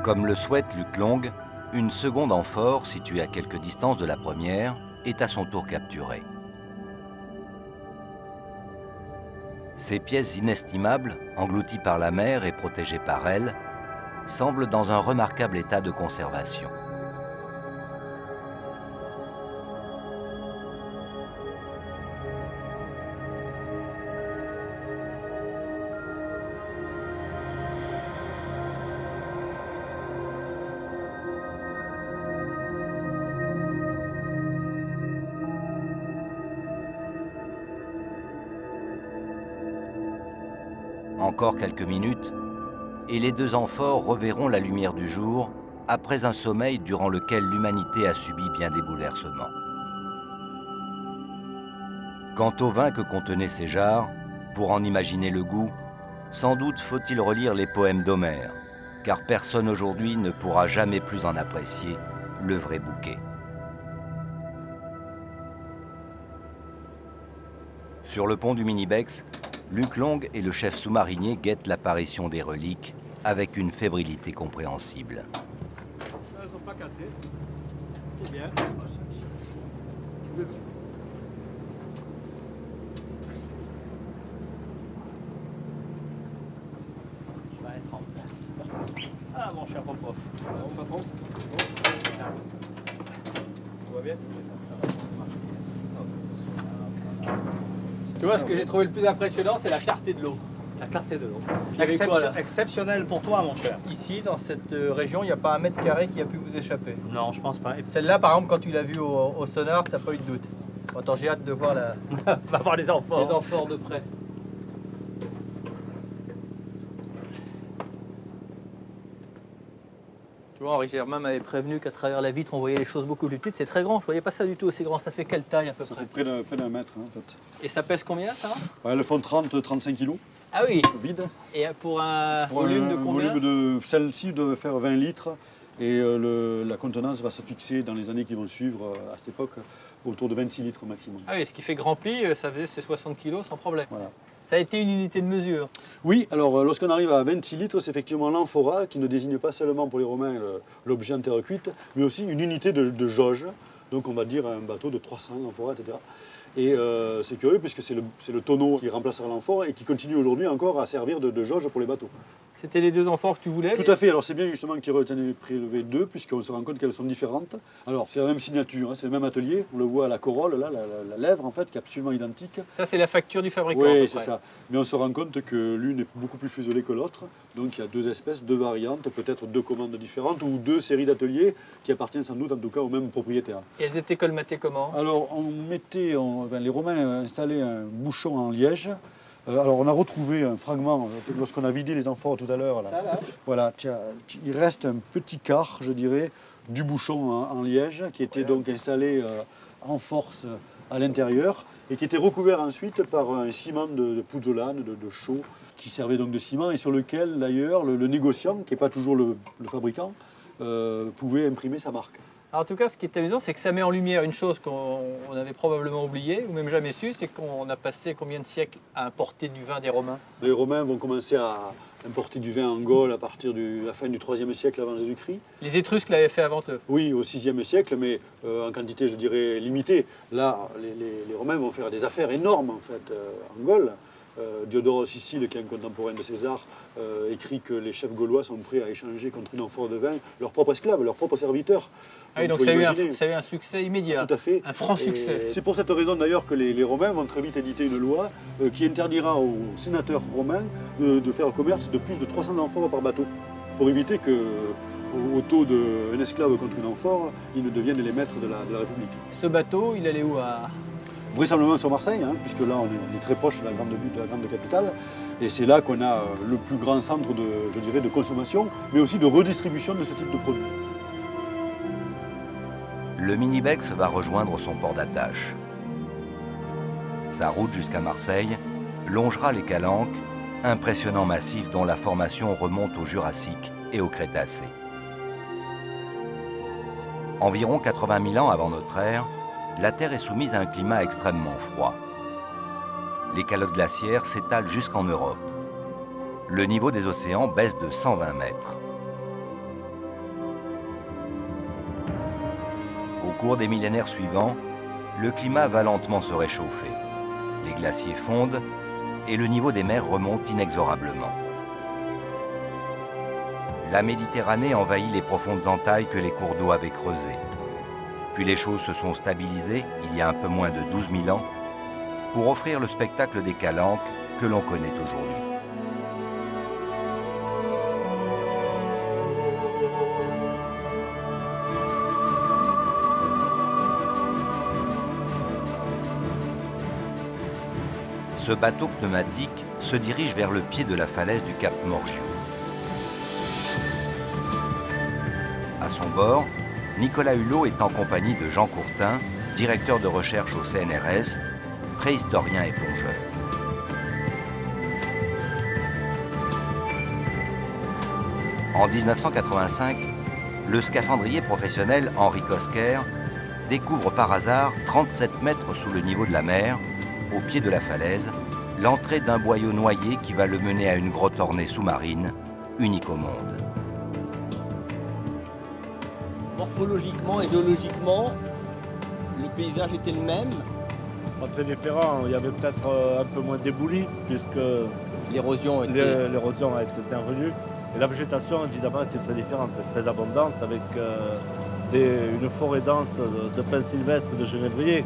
Speaker 1: Comme le souhaite Luc Long, une seconde amphore, située à quelque distance de la première, est à son tour capturée. Ces pièces inestimables, englouties par la mer et protégées par elle, semblent dans un remarquable état de conservation. Encore quelques minutes, et les 2 amphores reverront la lumière du jour après un sommeil durant lequel l'humanité a subi bien des bouleversements. Quant au vin que contenaient ces jarres, pour en imaginer le goût, sans doute faut-il relire les poèmes d'Homère, car personne aujourd'hui ne pourra jamais plus en apprécier le vrai bouquet. Sur le pont du Minibex, Luc Long et le chef sous-marinier guettent l'apparition des reliques avec une fébrilité compréhensible.
Speaker 6: Elles ne sont pas cassées. C'est bien.
Speaker 2: Je vais être en place. Ah mon cher Popov.
Speaker 6: Bon, patron. Tout va bien?
Speaker 2: Tu vois, ce que j'ai trouvé le plus impressionnant, c'est la clarté de l'eau.
Speaker 11: La clarté de l'eau.
Speaker 2: Il y avait quoi, là?
Speaker 11: Exceptionnel pour toi, mon cher.
Speaker 2: Ici, dans cette région, il n'y a pas un mètre carré qui a pu vous échapper.
Speaker 11: Non, je pense pas.
Speaker 2: Celle-là, par exemple, quand tu l'as vue au sonar, t'as pas eu de doute. Attends, j'ai hâte de voir
Speaker 11: On va voir les amphores.
Speaker 2: les amphores de près. Tu vois, Henri Germain m'avait prévenu qu'à travers la vitre, on voyait les choses beaucoup plus petites. C'est très grand, je voyais pas ça du tout aussi grand. Ça fait quelle taille à peu
Speaker 12: Ça
Speaker 2: près?
Speaker 12: fait près d'un mètre, hein, en fait.
Speaker 2: Et ça pèse combien, ça?
Speaker 12: Ouais, elles font 30-35 kilos,
Speaker 2: Ah oui.
Speaker 12: vide.
Speaker 2: Et pour un
Speaker 12: Pour
Speaker 2: volume de
Speaker 12: un
Speaker 2: combien?
Speaker 12: volume de celle-ci doit faire 20 litres. Et la contenance va se fixer dans les années qui vont suivre, à cette époque, autour de 26 litres maximum.
Speaker 2: Ah oui, ce qui fait que rempli, ça faisait ses 60 kilos sans problème.
Speaker 12: Voilà.
Speaker 2: Ça a été une unité de mesure.
Speaker 12: Oui, alors lorsqu'on arrive à 26 litres, c'est effectivement l'amphora qui ne désigne pas seulement pour les Romains l'objet en terre cuite, mais aussi une unité de jauge. Donc on va dire un bateau de 300 amphoras, etc. Et c'est curieux puisque c'est le tonneau qui remplacera l'amphore et qui continue aujourd'hui encore à servir de jauge pour les bateaux.
Speaker 2: C'était les deux amphores que tu voulais?
Speaker 12: Tout à fait, alors c'est bien justement que tu aies prélevé deux puisqu'on se rend compte qu'elles sont différentes. Alors c'est la même signature, hein, c'est le même atelier, on le voit à la corolle, là, la lèvre en fait, qui est absolument identique.
Speaker 2: Ça c'est la facture du fabricant. à
Speaker 12: Oui,
Speaker 2: peu
Speaker 12: c'est
Speaker 2: près.
Speaker 12: ça. Mais on se rend compte que l'une est beaucoup plus fuselée que l'autre. Donc il y a deux espèces, deux variantes, peut-être deux commandes différentes ou deux séries d'ateliers qui appartiennent sans doute en tout cas au même propriétaire.
Speaker 2: Et elles étaient colmatées comment?
Speaker 12: Alors les Romains installaient un bouchon en liège. Alors on a retrouvé un fragment, lorsqu'on a vidé les amphores tout à l'heure.
Speaker 2: Ça là?
Speaker 12: Voilà, il reste un petit quart, je dirais, du bouchon en liège qui était donc installé en force à l'intérieur et qui était recouvert ensuite par un ciment de puzzolane, de chaux, qui servait donc de ciment et sur lequel d'ailleurs le négociant, qui n'est pas toujours le fabricant, pouvait imprimer sa marque.
Speaker 2: Alors, en tout cas, ce qui est amusant, c'est que ça met en lumière une chose qu'on avait probablement oubliée ou même jamais su, c'est qu'on a passé combien de siècles à importer du vin des Romains?
Speaker 12: Les Romains vont commencer à importer du vin en Gaule à partir de la fin du IIIe siècle avant Jésus-Christ.
Speaker 2: Les Étrusques l'avaient fait avant eux.
Speaker 12: Oui, au VIe siècle, mais en quantité, je dirais, limitée. Là, les Romains vont faire des affaires énormes, en fait, en Gaule. Diodore Sicile, qui est un contemporain de César, écrit que les chefs gaulois sont prêts à échanger contre une amphore de vin leurs propres esclaves, leurs propres serviteurs.
Speaker 2: Ah oui, donc ça a eu un succès immédiat.
Speaker 12: Tout à fait.
Speaker 2: Un franc succès.
Speaker 12: C'est pour cette raison d'ailleurs que les Romains vont très vite éditer une loi qui interdira aux sénateurs romains de faire commerce de plus de 300 amphores par bateau, pour éviter que, au taux d'un esclave contre une amphore, ils ne deviennent les maîtres de la République.
Speaker 2: Ce bateau, il allait où
Speaker 12: Vraisemblablement sur Marseille, hein, puisque là on est très proche de la grande capitale, et c'est là qu'on a le plus grand centre de consommation, mais aussi de redistribution de ce type de produit.
Speaker 1: Le Minibex va rejoindre son port d'attache. Sa route jusqu'à Marseille longera les Calanques, impressionnant massif dont la formation remonte au Jurassique et au Crétacé. Environ 80 000 ans avant notre ère, la Terre est soumise à un climat extrêmement froid. Les calottes glaciaires s'étalent jusqu'en Europe. Le niveau des océans baisse de 120 mètres. Au cours des millénaires suivants, le climat va lentement se réchauffer. Les glaciers fondent et le niveau des mers remonte inexorablement. La Méditerranée envahit les profondes entailles que les cours d'eau avaient creusées. Puis les choses se sont stabilisées il y a un peu moins de 12 000 ans pour offrir le spectacle des Calanques que l'on connaît aujourd'hui. Ce bateau pneumatique se dirige vers le pied de la falaise du Cap Morgiou. À son bord, Nicolas Hulot est en compagnie de Jean Courtin, directeur de recherche au CNRS, préhistorien et plongeur. En 1985, le scaphandrier professionnel Henri Cosquer découvre par hasard, 37 mètres sous le niveau de la mer, au pied de la falaise, l'entrée d'un boyau noyé qui va le mener à une grotte ornée sous-marine, unique au monde.
Speaker 2: Morphologiquement et géologiquement, le paysage était le même.
Speaker 10: Pas très différent, il y avait peut-être un peu moins d'ébouli puisque
Speaker 2: l'érosion a
Speaker 10: été intervenue. Et la végétation évidemment était très différente, très abondante avec une forêt dense de pins sylvestres, de genévriers.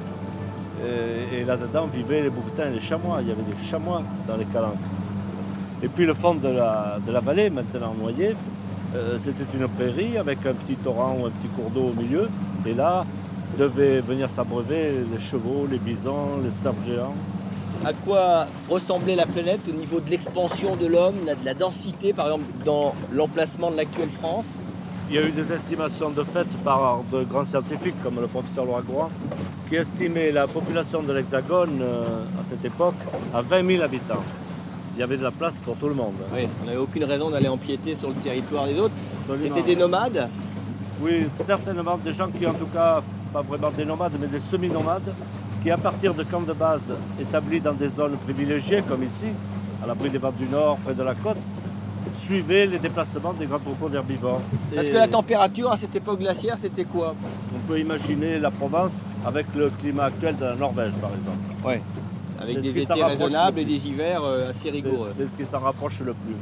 Speaker 10: Et là-dedans vivaient les bouquetins et les chamois. Il y avait des chamois dans les Calanques. Et puis le fond de la vallée, maintenant noyé, c'était une prairie avec un petit torrent ou un petit cours d'eau au milieu. Et là, devaient venir s'abreuver les chevaux, les bisons, les cerfs géants.
Speaker 13: À quoi ressemblait la planète au niveau de l'expansion de l'homme, de la densité, par exemple, dans l'emplacement de l'actuelle France?
Speaker 10: Il y a eu des estimations de fait par de grands scientifiques comme le professeur Loagrois qui estimaient la population de l'Hexagone à cette époque à 20 000 habitants. Il y avait de la place pour tout le monde.
Speaker 13: Oui, on n'avait aucune raison d'aller empiéter sur le territoire des autres.
Speaker 10: Absolument.
Speaker 13: C'était des nomades?
Speaker 10: Oui, certainement des gens qui en tout cas, pas vraiment des nomades, mais des semi-nomades, qui à partir de camps de base établis dans des zones privilégiées comme ici, à l'abri des vents du Nord, près de la côte, suivaient les déplacements des grands troupeaux d'herbivores.
Speaker 13: Parce que la température à cette époque glaciaire, c'était quoi?
Speaker 10: On peut imaginer la Provence avec le climat actuel de la Norvège, par exemple.
Speaker 13: Oui, avec des étés raisonnables et des hivers assez rigoureux.
Speaker 10: C'est ce qui s'en rapproche le plus.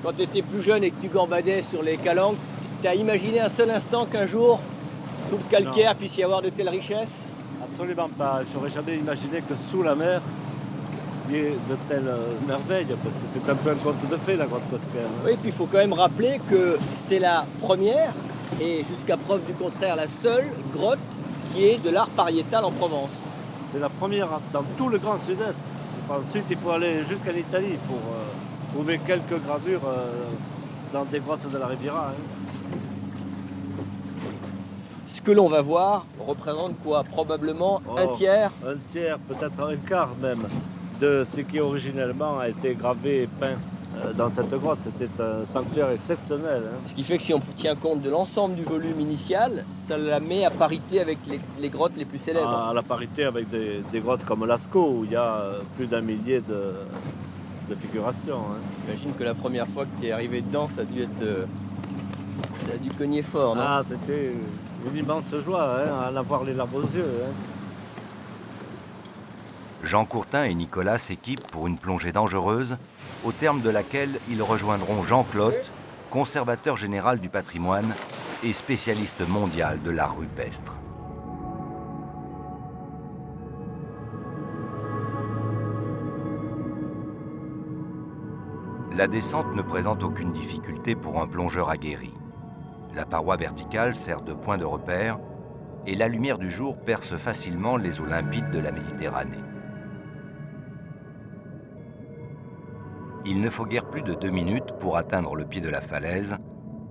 Speaker 13: Quand tu étais plus jeune et que tu gambadais sur les calanques, tu as imaginé un seul instant qu'un jour, sous le calcaire, puisse y avoir de telles richesses?
Speaker 10: Absolument pas. Je n'aurais jamais imaginé que sous la mer, il y ait de telles merveilles, parce que c'est un peu un conte de fées, la grotte Cosquer.
Speaker 13: Oui, puis il faut quand même rappeler que c'est la première, et jusqu'à preuve du contraire, la seule grotte qui est de l'art pariétal en Provence.
Speaker 10: C'est la première dans tout le Grand Sud-Est. Ensuite, il faut aller jusqu'en Italie pour trouver quelques gravures dans des grottes de la Riviera.
Speaker 13: Ce que l'on va voir représente quoi? Probablement un tiers?
Speaker 10: Un tiers, peut-être un quart même, de ce qui originellement a été gravé et peint dans cette grotte. C'était un sanctuaire exceptionnel.
Speaker 13: Ce qui fait que si on tient compte de l'ensemble du volume initial, ça la met à parité avec les grottes les plus célèbres.
Speaker 10: À la parité avec des grottes comme Lascaux, où il y a plus d'un millier de figurations.
Speaker 13: J'imagine que la première fois que tu es arrivé dedans, ça a dû être... ça a dû cogner fort, non?
Speaker 10: Ah, c'était une immense joie, à en avoir les larmes aux yeux.
Speaker 1: Jean Courtin et Nicolas s'équipent pour une plongée dangereuse, au terme de laquelle ils rejoindront Jean Clotte, conservateur général du patrimoine et spécialiste mondial de l'art rupestre. La descente ne présente aucune difficulté pour un plongeur aguerri. La paroi verticale sert de point de repère et la lumière du jour perce facilement les eaux limpides de la Méditerranée. Il ne faut guère plus de 2 minutes pour atteindre le pied de la falaise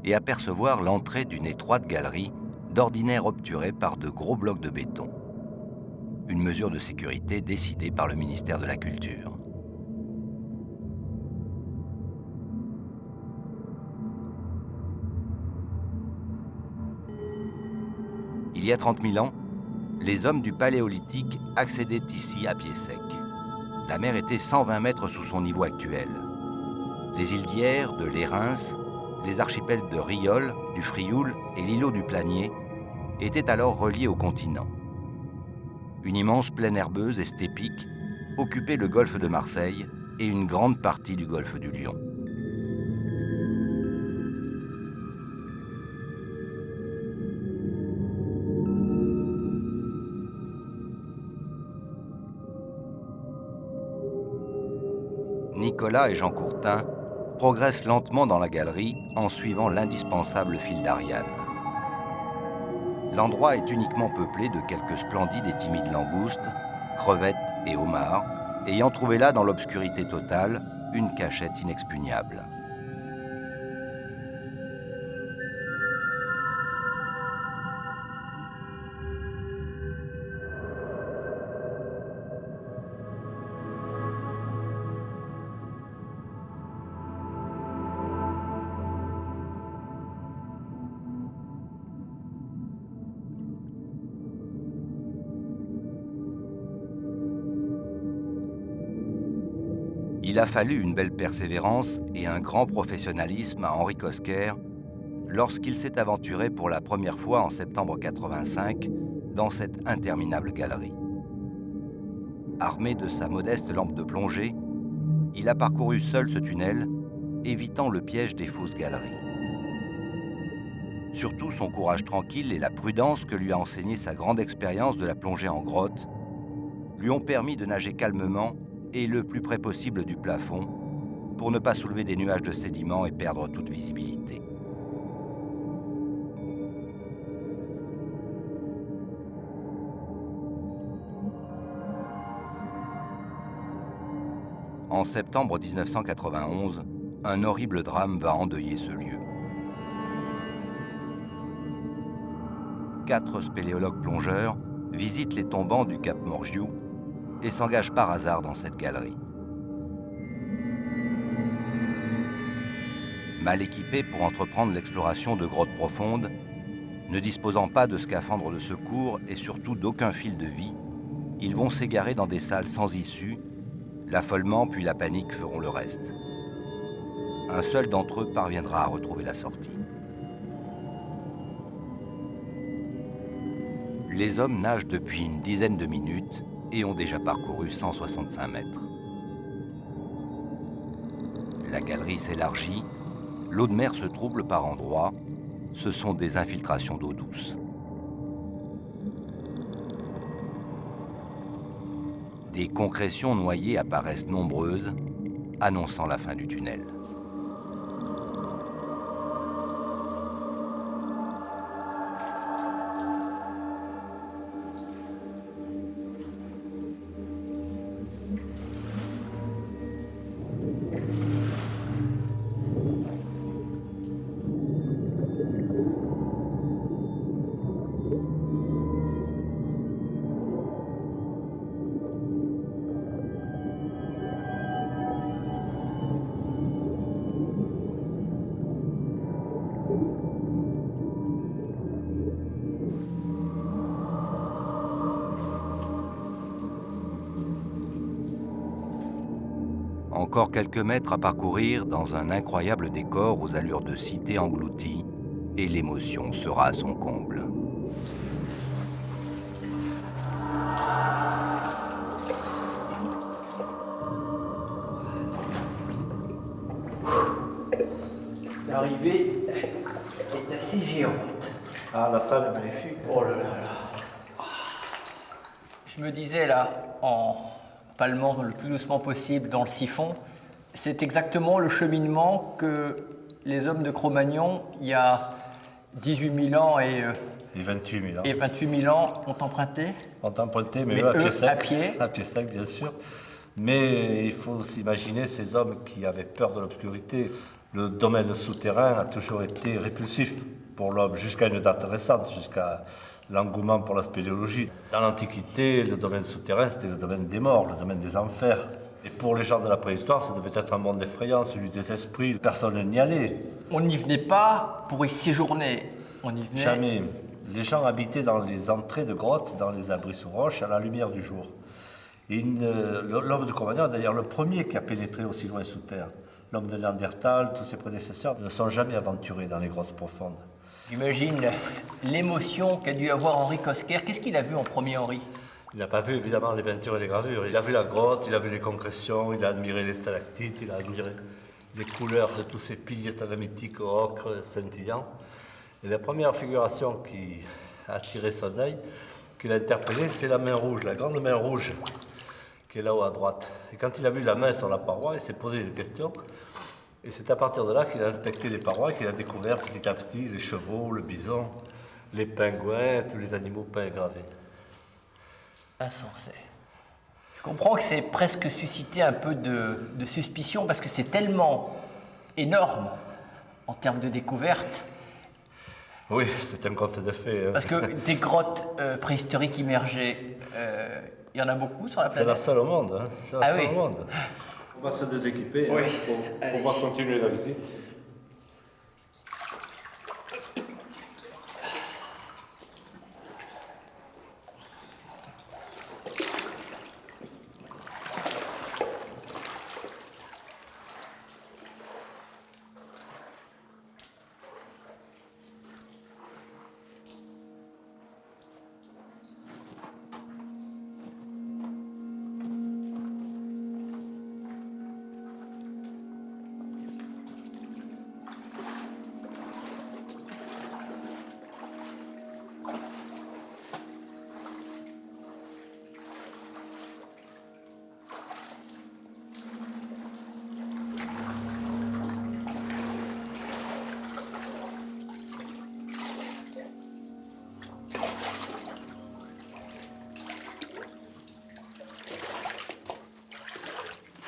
Speaker 1: et apercevoir l'entrée d'une étroite galerie, d'ordinaire obturée par de gros blocs de béton. Une mesure de sécurité décidée par le ministère de la Culture. Il y a 30 000 ans, les hommes du Paléolithique accédaient ici à pied sec. La mer était 120 mètres sous son niveau actuel. Les îles d'Hyères, de l'Érins, les archipels de Rieul, du Frioul et l'îlot du Planier étaient alors reliés au continent. Une immense plaine herbeuse et stépique occupait le golfe de Marseille et une grande partie du golfe du Lion. Nicolas et Jean Courtin progressent lentement dans la galerie en suivant l'indispensable fil d'Ariane. L'endroit est uniquement peuplé de quelques splendides et timides langoustes, crevettes et homards, ayant trouvé là, dans l'obscurité totale, une cachette inexpugnable. Il a fallu une belle persévérance et un grand professionnalisme à Henri Cosquer lorsqu'il s'est aventuré pour la première fois en septembre 85 dans cette interminable galerie. Armé de sa modeste lampe de plongée, il a parcouru seul ce tunnel, évitant le piège des fausses galeries. Surtout son courage tranquille et la prudence que lui a enseigné sa grande expérience de la plongée en grotte lui ont permis de nager calmement et le plus près possible du plafond pour ne pas soulever des nuages de sédiments et perdre toute visibilité. En septembre 1991, un horrible drame va endeuiller ce lieu. 4 spéléologues plongeurs visitent les tombants du Cap Morgiou et s'engagent par hasard dans cette galerie. Mal équipés pour entreprendre l'exploration de grottes profondes, ne disposant pas de scaphandres de secours et surtout d'aucun fil de vie, ils vont s'égarer dans des salles sans issue. L'affolement puis la panique feront le reste. Un seul d'entre eux parviendra à retrouver la sortie. Les hommes nagent depuis une dizaine de minutes et ont déjà parcouru 165 mètres. La galerie s'élargit, l'eau de mer se trouble par endroits, ce sont des infiltrations d'eau douce. Des concrétions noyées apparaissent nombreuses, annonçant la fin du tunnel. Encore quelques mètres à parcourir dans un incroyable décor aux allures de cité engloutie, et l'émotion sera à son comble.
Speaker 2: L'arrivée est assez géante.
Speaker 10: Ah, la salle est magnifique.
Speaker 2: Oh là là là. Je me disais là, en palmant le plus doucement possible dans le siphon, c'est exactement le cheminement que les hommes de Cro-Magnon, il y a 18 000 ans et
Speaker 10: 28 000 ans.
Speaker 2: Et 28 000 ans, ont emprunté.
Speaker 10: Ont emprunté, mais
Speaker 2: Mais
Speaker 10: eux, à pied
Speaker 2: eux,
Speaker 10: sec.
Speaker 2: à pied.
Speaker 10: À pied sec, bien sûr. Mais il faut s'imaginer ces hommes qui avaient peur de l'obscurité. Le domaine souterrain a toujours été répulsif pour l'homme, jusqu'à une date récente, jusqu'à l'engouement pour la spéléologie. Dans l'Antiquité, le domaine souterrain, c'était le domaine des morts, le domaine des enfers. Et pour les gens de la préhistoire, ça devait être un monde effrayant, celui des esprits. Personne n'y allait.
Speaker 2: On n'y venait pas pour y séjourner. On y venait...
Speaker 10: Jamais. Les gens habitaient dans les entrées de grottes, dans les abris sous roches, à la lumière du jour. Et l'homme de Cro-Magnon est d'ailleurs le premier qui a pénétré aussi loin sous terre. L'homme de Néandertal, tous ses prédécesseurs ne sont jamais aventurés dans les grottes profondes.
Speaker 2: J'imagine l'émotion qu'a dû avoir Henri Cosquer. Qu'est-ce qu'il a vu en premier, Henri?
Speaker 10: Il n'a pas vu évidemment les peintures et les gravures. Il a vu la grotte, il a vu les concrétions, il a admiré les stalactites, il a admiré les couleurs de tous ces piliers stalagmitiques au ocre scintillant. Et la première figuration qui a attiré son œil, qu'il a interpellée, c'est la main rouge, la grande main rouge qui est là-haut à droite. Et quand il a vu la main sur la paroi, il s'est posé des questions. Et c'est à partir de là qu'il a inspecté les parois et qu'il a découvert petit à petit les chevaux, le bison, les pingouins, tous les animaux peints et gravés.
Speaker 2: Insensé. Je comprends que c'est presque suscité un peu de suspicion parce que c'est tellement énorme en termes de découverte.
Speaker 10: Oui, c'est un conte de fées. Hein.
Speaker 2: Parce que des grottes préhistoriques immergées, il y en a beaucoup sur la planète.
Speaker 10: C'est la seule au monde. Hein. C'est la seule
Speaker 2: oui.
Speaker 10: au monde. On va se déséquiper
Speaker 2: oui.
Speaker 10: Pour pouvoir continuer la visite.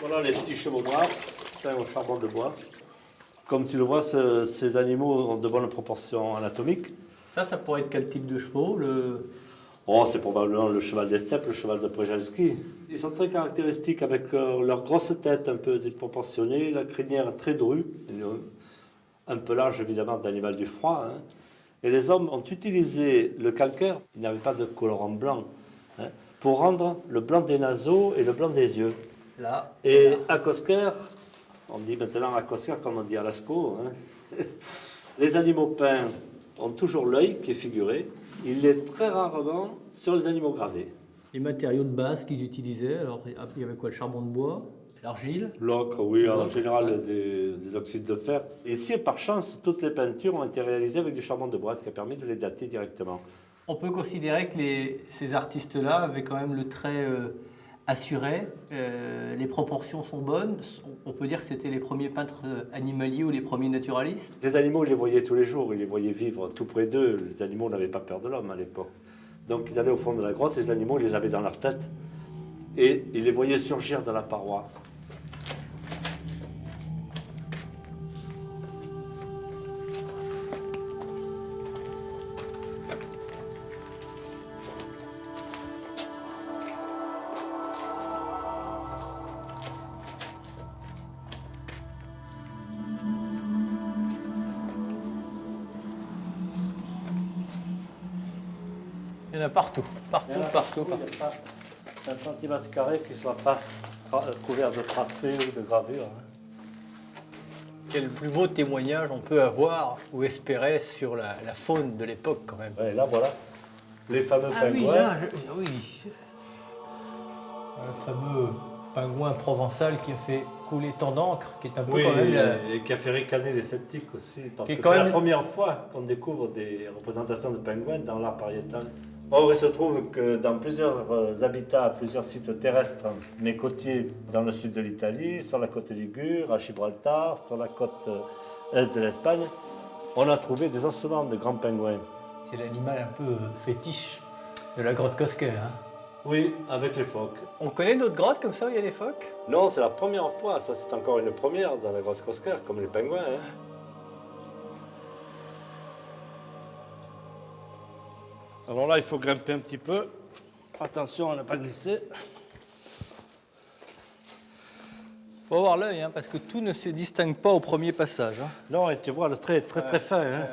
Speaker 10: Voilà les petits chevaux noirs, peints au charbon de bois. Comme tu le vois, ces animaux ont de bonnes proportions anatomiques.
Speaker 2: Ça pourrait être quel type de chevaux
Speaker 10: Oh, c'est probablement le cheval des steppes, le cheval de Przejalski. Ils sont très caractéristiques avec leur grosse tête un peu disproportionnée, la crinière très drue, un pelage évidemment d'animal du froid. Hein. Et les hommes ont utilisé le calcaire, il n'y avait pas de colorant blanc, hein, pour rendre le blanc des naseaux et le blanc des yeux.
Speaker 2: Là.
Speaker 10: Et à Cosquer, on dit maintenant à Cosquer comme on dit à Lascaux, hein, les animaux peints ont toujours l'œil qui est figuré. Il l'est très rarement sur les animaux gravés.
Speaker 2: Les matériaux de base qu'ils utilisaient, alors il y avait quoi? Le charbon de bois, l'argile?
Speaker 10: L'ocre, oui, en général des oxydes de fer. Et ici, par chance, toutes les peintures ont été réalisées avec du charbon de bois, ce qui a permis de les dater directement.
Speaker 2: On peut considérer que ces artistes-là avaient quand même le trait assuré, les proportions sont bonnes. On peut dire que c'était les premiers peintres animaliers ou les premiers naturalistes.
Speaker 10: Les animaux, ils les voyaient tous les jours, ils les voyaient vivre tout près d'eux. Les animaux n'avaient pas peur de l'homme à l'époque. Donc ils allaient au fond de la grotte, les animaux, ils les avaient dans leur tête. Et ils les voyaient surgir dans la paroi.
Speaker 2: Il y en a partout, partout.
Speaker 10: Il n'y a pas un centimètre carré qui ne soit pas couvert de tracés ou de gravures. Hein.
Speaker 2: Quel plus beau témoignage on peut avoir ou espérer sur la faune de l'époque quand même.
Speaker 10: Ouais, là voilà, les fameux pingouins.
Speaker 2: Oui, là, oui. Le fameux pingouin provençal qui a fait couler tant d'encre, qui est un peu quand même...
Speaker 10: Et qui a fait ricaner les sceptiques aussi, parce que
Speaker 2: c'est
Speaker 10: la première fois qu'on découvre des représentations de pingouins dans l'art pariétal. Or, il se trouve que dans plusieurs habitats, plusieurs sites terrestres, mais côtiers dans le sud de l'Italie, sur la côte ligure, à Gibraltar, sur la côte est de l'Espagne, on a trouvé des ossements de grands pingouins.
Speaker 2: C'est l'animal un peu fétiche de la grotte Cosquer. Hein.
Speaker 10: Oui, avec les phoques.
Speaker 2: On connaît d'autres grottes comme ça où il y a des phoques?
Speaker 10: Non, c'est la première fois. Ça, c'est encore une première dans la grotte Cosquer, comme les pingouins. Hein. Alors là, il faut grimper un petit peu. Attention à ne pas glisser.
Speaker 2: Il faut avoir l'œil, hein, parce que tout ne se distingue pas au premier passage. Hein.
Speaker 10: Non, et tu vois, le trait est très fin. Hein.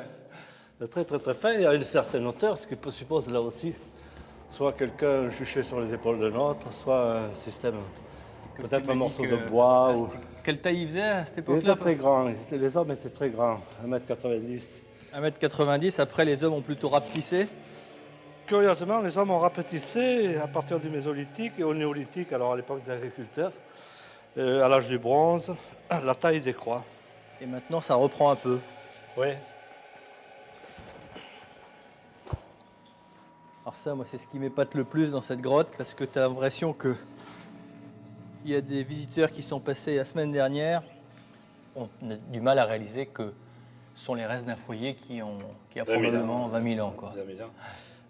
Speaker 10: Le trait très fin, il y a une certaine hauteur, ce qui suppose là aussi soit quelqu'un juché sur les épaules de l'autre, soit un système, peut-être un morceau de bois. Ou...
Speaker 2: Quelle taille il faisait à cette époque-là?
Speaker 10: Il était très grand, les hommes étaient très grands, 1m90.
Speaker 2: 1m90, après les hommes ont plutôt rapetissé?
Speaker 10: Curieusement, les hommes ont rapetissé à partir du Mésolithique et au Néolithique, alors à l'époque des agriculteurs, à l'âge du bronze, la taille décroît.
Speaker 2: Et maintenant, ça reprend un peu.
Speaker 10: Oui.
Speaker 2: Alors ça, moi, c'est ce qui m'épate le plus dans cette grotte, parce que tu as l'impression que il y a des visiteurs qui sont passés la semaine dernière. On a du mal à réaliser que ce sont les restes d'un foyer qui a probablement 20 000 ans. Quoi.
Speaker 10: 20 000 ans.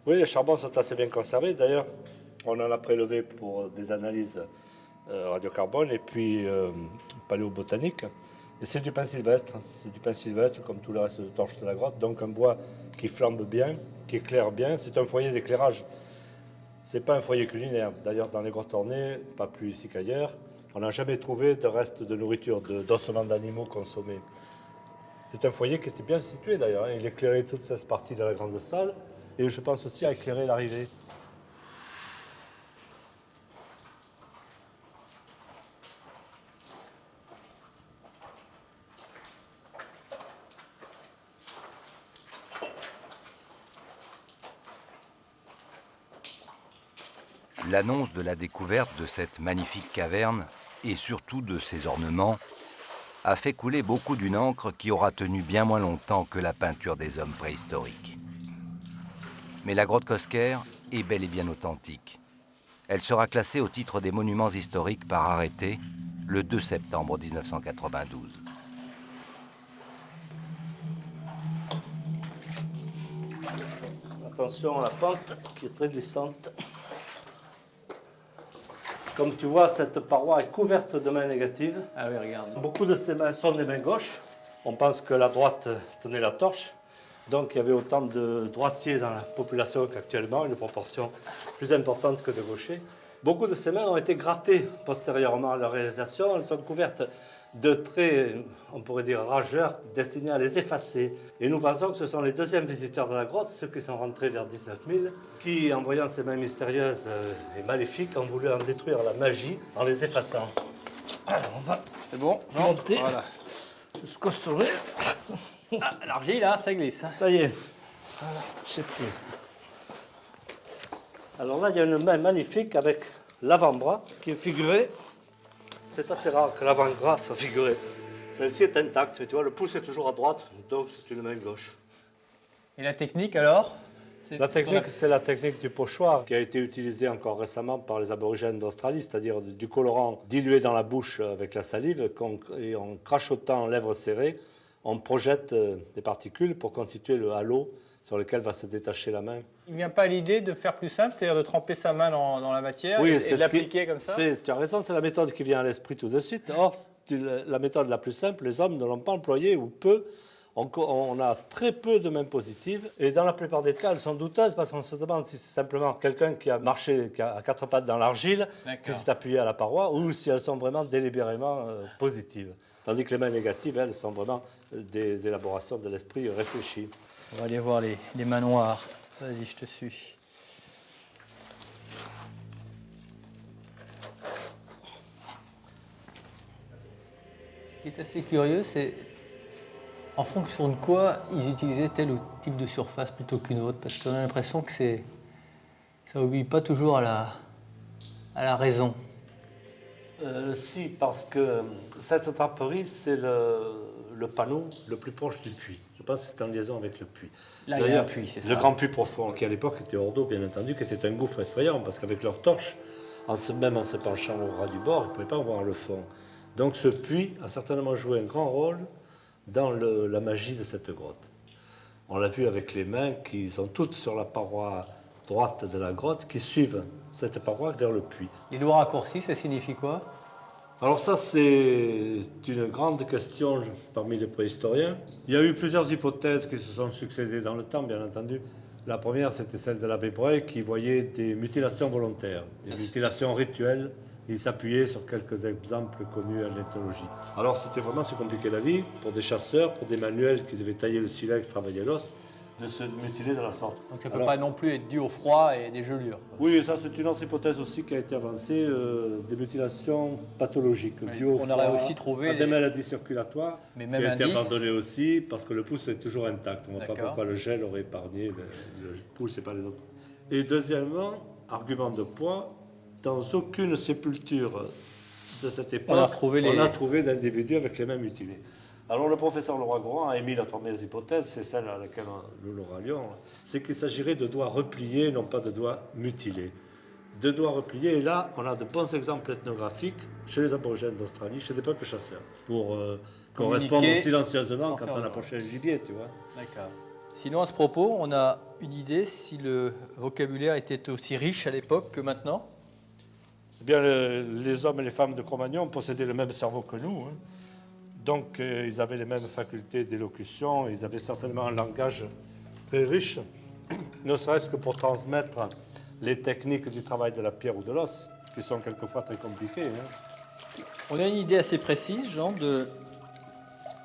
Speaker 10: Oui, les charbons sont assez bien conservés. D'ailleurs, on en a prélevé pour des analyses radiocarbone et puis paléobotaniques. Et c'est du pin sylvestre. C'est du pin sylvestre comme tout le reste de torche de la grotte. Donc un bois qui flambe bien, qui éclaire bien. C'est un foyer d'éclairage. C'est pas un foyer culinaire. D'ailleurs, dans les grottes ornées, pas plus ici qu'ailleurs, on n'a jamais trouvé de restes de nourriture, d'ossements d'animaux consommés. C'est un foyer qui était bien situé d'ailleurs. Il éclairait toute cette partie de la grande salle. Et je pense aussi à éclairer l'arrivée.
Speaker 1: L'annonce de la découverte de cette magnifique caverne, et surtout de ses ornements, a fait couler beaucoup d'une encre qui aura tenu bien moins longtemps que la peinture des hommes préhistoriques. Mais la grotte Cosquer est bel et bien authentique. Elle sera classée au titre des monuments historiques par arrêté le 2 septembre 1992.
Speaker 10: Attention à la pente qui est très glissante. Comme tu vois, cette paroi est couverte de mains négatives.
Speaker 2: Ah oui, regarde.
Speaker 10: Beaucoup de ces mains sont des mains gauches. On pense que la droite tenait la torche. Donc il y avait autant de droitiers dans la population qu'actuellement, une proportion plus importante que de gauchers. Beaucoup de ces mains ont été grattées postérieurement à leur réalisation. Elles sont couvertes de traits, on pourrait dire rageurs, destinés à les effacer. Et nous pensons que ce sont les deuxièmes visiteurs de la grotte, ceux qui sont rentrés vers 19 000, qui, en voyant ces mains mystérieuses et maléfiques, ont voulu en détruire la magie en les effaçant. Alors on va monter jusqu'au sommet.
Speaker 2: Ah, l'argile, là, ça glisse.
Speaker 10: Ça y est. Voilà, c'est pris. Alors là, il y a une main magnifique avec l'avant-bras qui est figuré. C'est assez rare que l'avant-bras soit figuré. Celle-ci est intacte, mais tu vois, le pouce est toujours à droite, donc c'est une main gauche.
Speaker 2: Et la technique, alors?
Speaker 10: La technique, c'est la technique du pochoir qui a été utilisée encore récemment par les aborigènes d'Australie, c'est-à-dire du colorant dilué dans la bouche avec la salive, et en crachotant lèvres serrées, on projette des particules pour constituer le halo sur lequel va se détacher la main.
Speaker 2: Il ne vient pas l'idée de faire plus simple, c'est-à-dire de tremper sa main dans la matière
Speaker 10: oui,
Speaker 2: et de l'appliquer comme ça?
Speaker 10: Tu as raison, c'est la méthode qui vient à l'esprit tout de suite. Or, la méthode la plus simple, les hommes ne l'ont pas employée ou peu. On a très peu de mains positives et dans la plupart des cas, elles sont douteuses parce qu'on se demande si c'est simplement quelqu'un qui a marché à quatre pattes dans l'argile, qui s'est appuyé à la paroi, ou si elles sont vraiment délibérément positives. Tandis que les mains négatives, elles, sont vraiment des élaborations de l'esprit réfléchi.
Speaker 2: On va aller voir les mains noires. Vas-y, je te suis. Ce qui est assez curieux, c'est en fonction de quoi ils utilisaient tel ou type de surface plutôt qu'une autre, parce qu'on a l'impression que ça n'obéit pas toujours à la raison.
Speaker 10: Si, parce que cette draperie, c'est le panneau le plus proche du puits. Je pense que c'est en liaison avec le puits.
Speaker 2: Là, il y a un puits, c'est ça.
Speaker 10: Le grand puits profond, qui à l'époque était hors d'eau, bien entendu, que c'est un gouffre effrayant, parce qu'avec leur torche, même en se penchant au ras du bord, ils ne pouvaient pas voir le fond. Donc ce puits a certainement joué un grand rôle dans la magie de cette grotte. On l'a vu avec les mains qui sont toutes sur la paroi droite de la grotte, qui suivent cette paroi vers le puits.
Speaker 2: Les doigts raccourcis, ça signifie quoi?
Speaker 10: Alors ça, c'est une grande question parmi les préhistoriens. Il y a eu plusieurs hypothèses qui se sont succédées dans le temps, bien entendu. La première, c'était celle de l'abbé Breuil, qui voyait des mutilations volontaires, des mutilations rituelles. Il s'appuyait sur quelques exemples connus en éthologie. Alors c'était vraiment se compliquer la vie pour des chasseurs, pour des manuels qui devaient tailler le silex, travailler l'os, de se mutiler de la sorte.
Speaker 2: Donc ça ne peut pas non plus être dû au froid et des gelures.
Speaker 10: Oui, ça c'est une autre hypothèse aussi qui a été avancée, des mutilations pathologiques dues au froid.
Speaker 2: On aurait aussi trouvé
Speaker 10: des maladies circulatoires,
Speaker 2: mais
Speaker 10: qui
Speaker 2: même
Speaker 10: a été abandonné aussi parce que le pouce est toujours intact. On ne voit pas pourquoi le gel aurait épargné le pouce et pas les autres. Et deuxièmement, argument de poids, dans aucune sépulture de cette époque, on a trouvé d'individus avec les mains mutilées. Alors le professeur Leroy-Gourhan a émis la première hypothèse, c'est celle à laquelle nous nous rallions, c'est qu'il s'agirait de doigts repliés, non pas de doigts mutilés. De doigts repliés, et là, on a de bons exemples ethnographiques chez les aborigènes d'Australie, chez des peuples chasseurs, pour correspondre silencieusement quand on approchait le gibier, tu vois.
Speaker 2: D'accord. Sinon, à ce propos, on a une idée si le vocabulaire était aussi riche à l'époque que maintenant?
Speaker 10: Eh bien, les hommes et les femmes de Cro-Magnon possédaient le même cerveau que nous, hein. Donc, ils avaient les mêmes facultés d'élocution, ils avaient certainement un langage très riche, ne serait-ce que pour transmettre les techniques du travail de la pierre ou de l'os, qui sont quelquefois très compliquées. Hein.
Speaker 2: On a une idée assez précise, Jean, de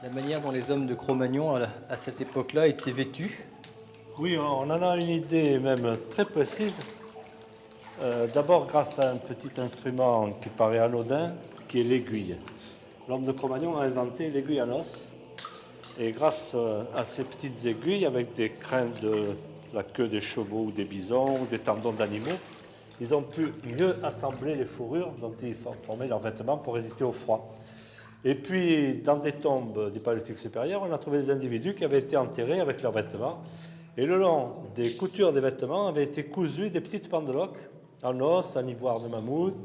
Speaker 2: la manière dont les hommes de Cro-Magnon, à cette époque-là, étaient vêtus?
Speaker 10: Oui, on en a une idée même très précise. D'abord, grâce à un petit instrument qui paraît anodin, qui est l'aiguille. L'homme de Cro-Magnon a inventé l'aiguille en os. Et grâce à ces petites aiguilles, avec des crins de la queue des chevaux ou des bisons ou des tendons d'animaux, ils ont pu mieux assembler les fourrures dont ils formaient leurs vêtements pour résister au froid. Et puis, dans des tombes du Paléolithique supérieur, on a trouvé des individus qui avaient été enterrés avec leurs vêtements. Et le long des coutures des vêtements avaient été cousues des petites pendeloques en os, en ivoire de mammouth,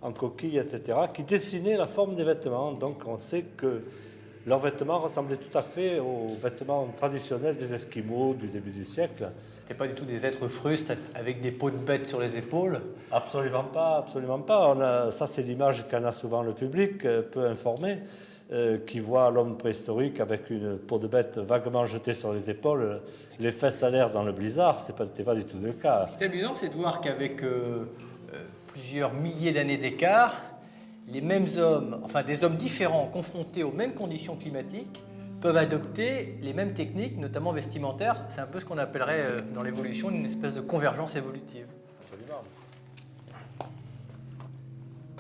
Speaker 10: en coquille, etc., qui dessinaient la forme des vêtements. Donc on sait que leurs vêtements ressemblaient tout à fait aux vêtements traditionnels des Esquimaux du début du siècle.
Speaker 2: C'était pas du tout des êtres frustes avec des peaux de bêtes sur les épaules.
Speaker 10: Absolument pas, absolument pas. Ça, c'est l'image qu'en a souvent le public, peu informé, qui voit l'homme préhistorique avec une peau de bête vaguement jetée sur les épaules, les fesses à l'air dans le blizzard. C'était pas du tout le cas.
Speaker 2: Ce qui est amusant, c'est de voir qu'avec plusieurs milliers d'années d'écart, les mêmes hommes, enfin des hommes différents confrontés aux mêmes conditions climatiques, peuvent adopter les mêmes techniques, notamment vestimentaires. C'est un peu ce qu'on appellerait dans l'évolution une espèce de convergence évolutive.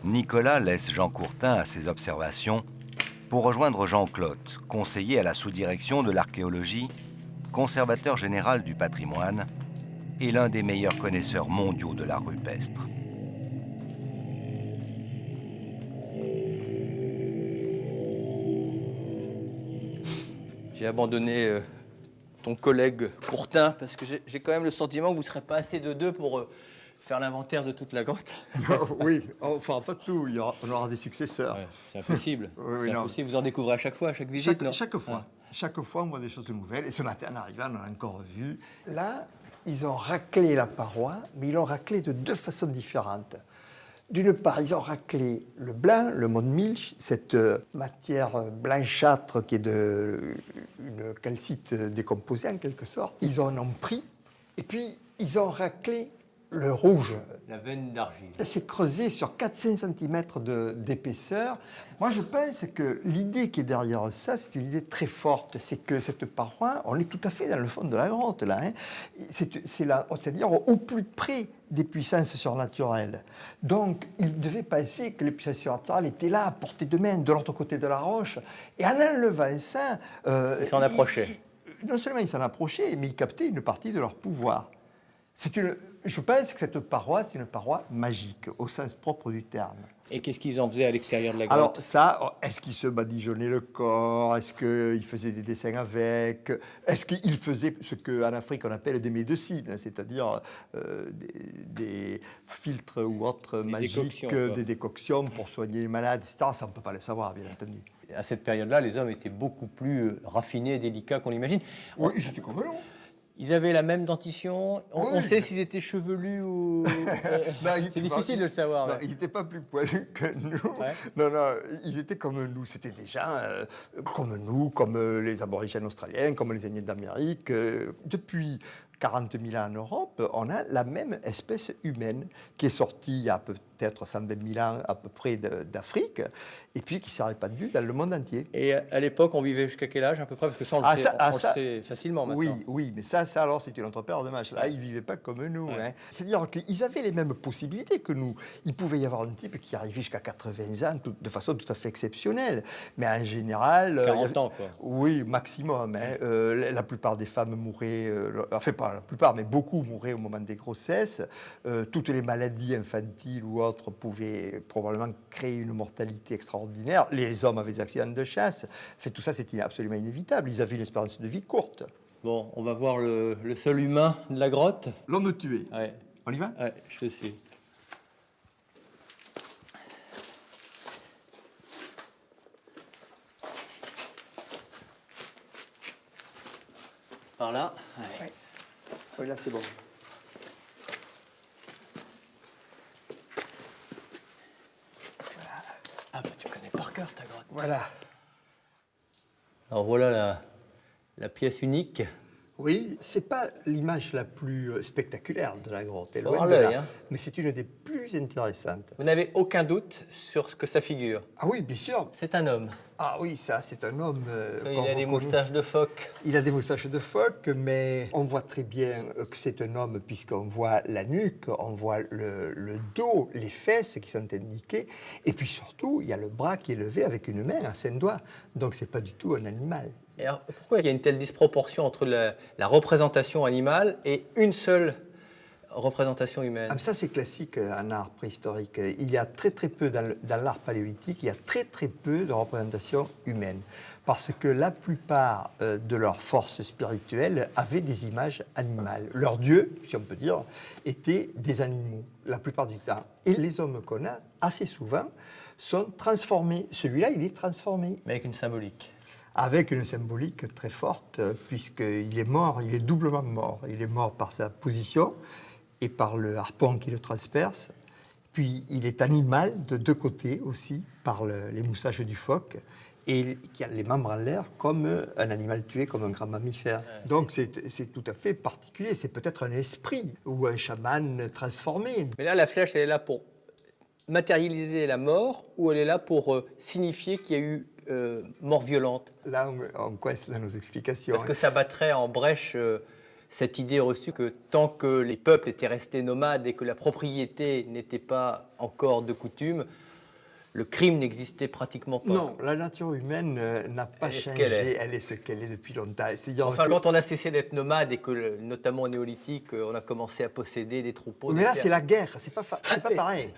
Speaker 1: Nicolas laisse Jean Courtin à ses observations pour rejoindre Jean Clotte, conseiller à la sous-direction de l'archéologie, conservateur général du patrimoine et l'un des meilleurs connaisseurs mondiaux de l'art rupestre.
Speaker 2: J'ai abandonné ton collègue Courtin parce que j'ai quand même le sentiment que vous ne serez pas assez de deux pour faire l'inventaire de toute la grotte.
Speaker 14: Oui, enfin pas de tout, on aura des successeurs.
Speaker 2: Ouais, c'est impossible.
Speaker 14: Oui,
Speaker 2: c'est impossible. Vous en découvrez à chaque fois, à chaque visite, non?
Speaker 14: Chaque fois. Chaque fois, on voit des choses nouvelles. Et ce matin, en arrivant, on en a encore vu.
Speaker 15: Là, ils ont raclé la paroi, mais ils l'ont raclé de deux façons différentes. D'une part, ils ont raclé le blanc, le mode milch, cette matière blanchâtre qui est une calcite décomposée en quelque sorte. Ils en ont pris, et puis ils ont raclé le rouge.
Speaker 2: La veine d'argile.
Speaker 15: Ça s'est creusé sur 4-5 cm d'épaisseur. Moi, je pense que l'idée qui est derrière ça, c'est une idée très forte. C'est que cette paroi, on est tout à fait dans le fond de la grotte, là. Hein. C'est-à-dire au plus près des puissances surnaturelles. Donc, il devait penser que les puissances surnaturelles étaient là, à portée de main, de l'autre côté de la roche. Et en enlevant ça...
Speaker 2: ils s'en approchaient.
Speaker 15: Non seulement ils s'en approchaient, mais ils captaient une partie de leur pouvoir. Je pense que cette paroi, c'est une paroi magique, au sens propre du terme.
Speaker 2: Et qu'est-ce qu'ils en faisaient à l'extérieur de la grotte?
Speaker 15: Alors ça, est-ce qu'ils se badigeonnaient le corps? Est-ce qu'ils faisaient des dessins avec? Est-ce qu'ils faisaient ce qu'en Afrique on appelle des médecines, c'est-à-dire des filtres ou autres magiques, des décoctions pour soigner les malades, etc. Ça, on ne peut pas le savoir, bien entendu.
Speaker 2: À cette période-là, les hommes étaient beaucoup plus raffinés et délicats qu'on l'imagine.
Speaker 15: Oui, ils étaient comme nous.
Speaker 2: Ils avaient la même dentition. On sait s'ils étaient chevelus ou... c'est difficile de le savoir.
Speaker 15: Non, ils n'étaient pas plus poilus que nous. Ouais. Non, ils étaient comme nous. C'était des gens comme nous, comme les aborigènes australiens, comme les Indiens d'Amérique. Depuis 40 000 ans en Europe, on a la même espèce humaine qui est sortie il y a peut-être 120 000 ans à peu près d'Afrique et puis qui s'est répandue dans le monde entier.
Speaker 2: Et à l'époque, on vivait jusqu'à quel âge à peu près? Parce que ça, on le sait facilement maintenant.
Speaker 15: Oui, mais ça alors, c'est une autre paire de manches. Là, ils ne vivaient pas comme nous. Ouais. Hein. C'est-à-dire qu'ils avaient les mêmes possibilités que nous. Il pouvait y avoir un type qui arrivait jusqu'à 80 ans de façon tout à fait exceptionnelle. Mais en général...
Speaker 2: 40 ans, quoi.
Speaker 15: Oui, maximum. Hein. La plupart des femmes mouraient... enfin, pas la plupart, mais beaucoup mouraient au moment des grossesses. Toutes les maladies infantiles ou autres pouvaient probablement créer une mortalité extraordinaire. Les hommes avaient des accidents de chasse. Fait, tout ça, c'était absolument inévitable. Ils avaient une espérance de vie courte.
Speaker 2: Bon, on va voir le seul humain de la grotte.
Speaker 14: L'homme tué.
Speaker 2: Ouais.
Speaker 14: On y va?
Speaker 2: Ouais, je te suis. Par là.
Speaker 15: Ouais. Oui, là, c'est bon.
Speaker 2: Voilà. Ah bah tu connais par cœur ta grotte.
Speaker 15: Voilà.
Speaker 2: Alors voilà la pièce unique.
Speaker 15: Oui, c'est pas l'image la plus spectaculaire de la grotte,
Speaker 2: faut avoir l'œil, hein.
Speaker 15: Mais c'est une des plus intéressantes.
Speaker 2: Vous n'avez aucun doute sur ce que ça figure?
Speaker 15: Ah oui, bien sûr.
Speaker 2: C'est un homme.
Speaker 15: Ah oui, ça, c'est un homme.
Speaker 2: Il a des moustaches de phoque.
Speaker 15: Il a des moustaches de phoque, mais on voit très bien que c'est un homme puisqu'on voit la nuque, on voit le dos, les fesses qui sont indiquées, et puis surtout, il y a le bras qui est levé avec une main à 5 doigts. Donc, c'est pas du tout un animal.
Speaker 2: Et alors, pourquoi il y a une telle disproportion entre la représentation animale et une seule représentation humaine?
Speaker 15: Ça, c'est classique en art préhistorique. Il y a très peu, dans l'art paléolithique, il y a très peu de représentations humaines. Parce que la plupart de leurs forces spirituelles avaient des images animales. Leurs dieux, si on peut dire, étaient des animaux, la plupart du temps. Et les hommes qu'on a, assez souvent, sont transformés. Celui-là, il est transformé.
Speaker 2: Mais avec une symbolique.
Speaker 15: avec une symbolique très forte, puisqu'il est mort, il est doublement mort. Il est mort par sa position et par le harpon qui le transperce. Puis il est animal de deux côtés aussi, par les moustaches du phoque, et qui a les membres en l'air comme un animal tué, comme un grand mammifère. Donc c'est tout à fait particulier. C'est peut-être un esprit ou un chaman transformé.
Speaker 13: Mais là, la flèche, elle est là pour matérialiser la mort ou elle est là pour signifier qu'il y a eu mort violente?
Speaker 15: Là, on coince dans nos explications.
Speaker 13: Parce que ça battrait en brèche cette idée reçue que tant que les peuples étaient restés nomades et que la propriété n'était pas encore de coutume, le crime n'existait pratiquement pas.
Speaker 15: Non, la nature humaine n'a pas changé. Elle est ce qu'elle est depuis longtemps.
Speaker 13: Enfin, quand on a cessé d'être nomade et que, notamment au néolithique, on a commencé à posséder des troupeaux.
Speaker 15: Mais là, c'est la guerre. C'est pas pareil.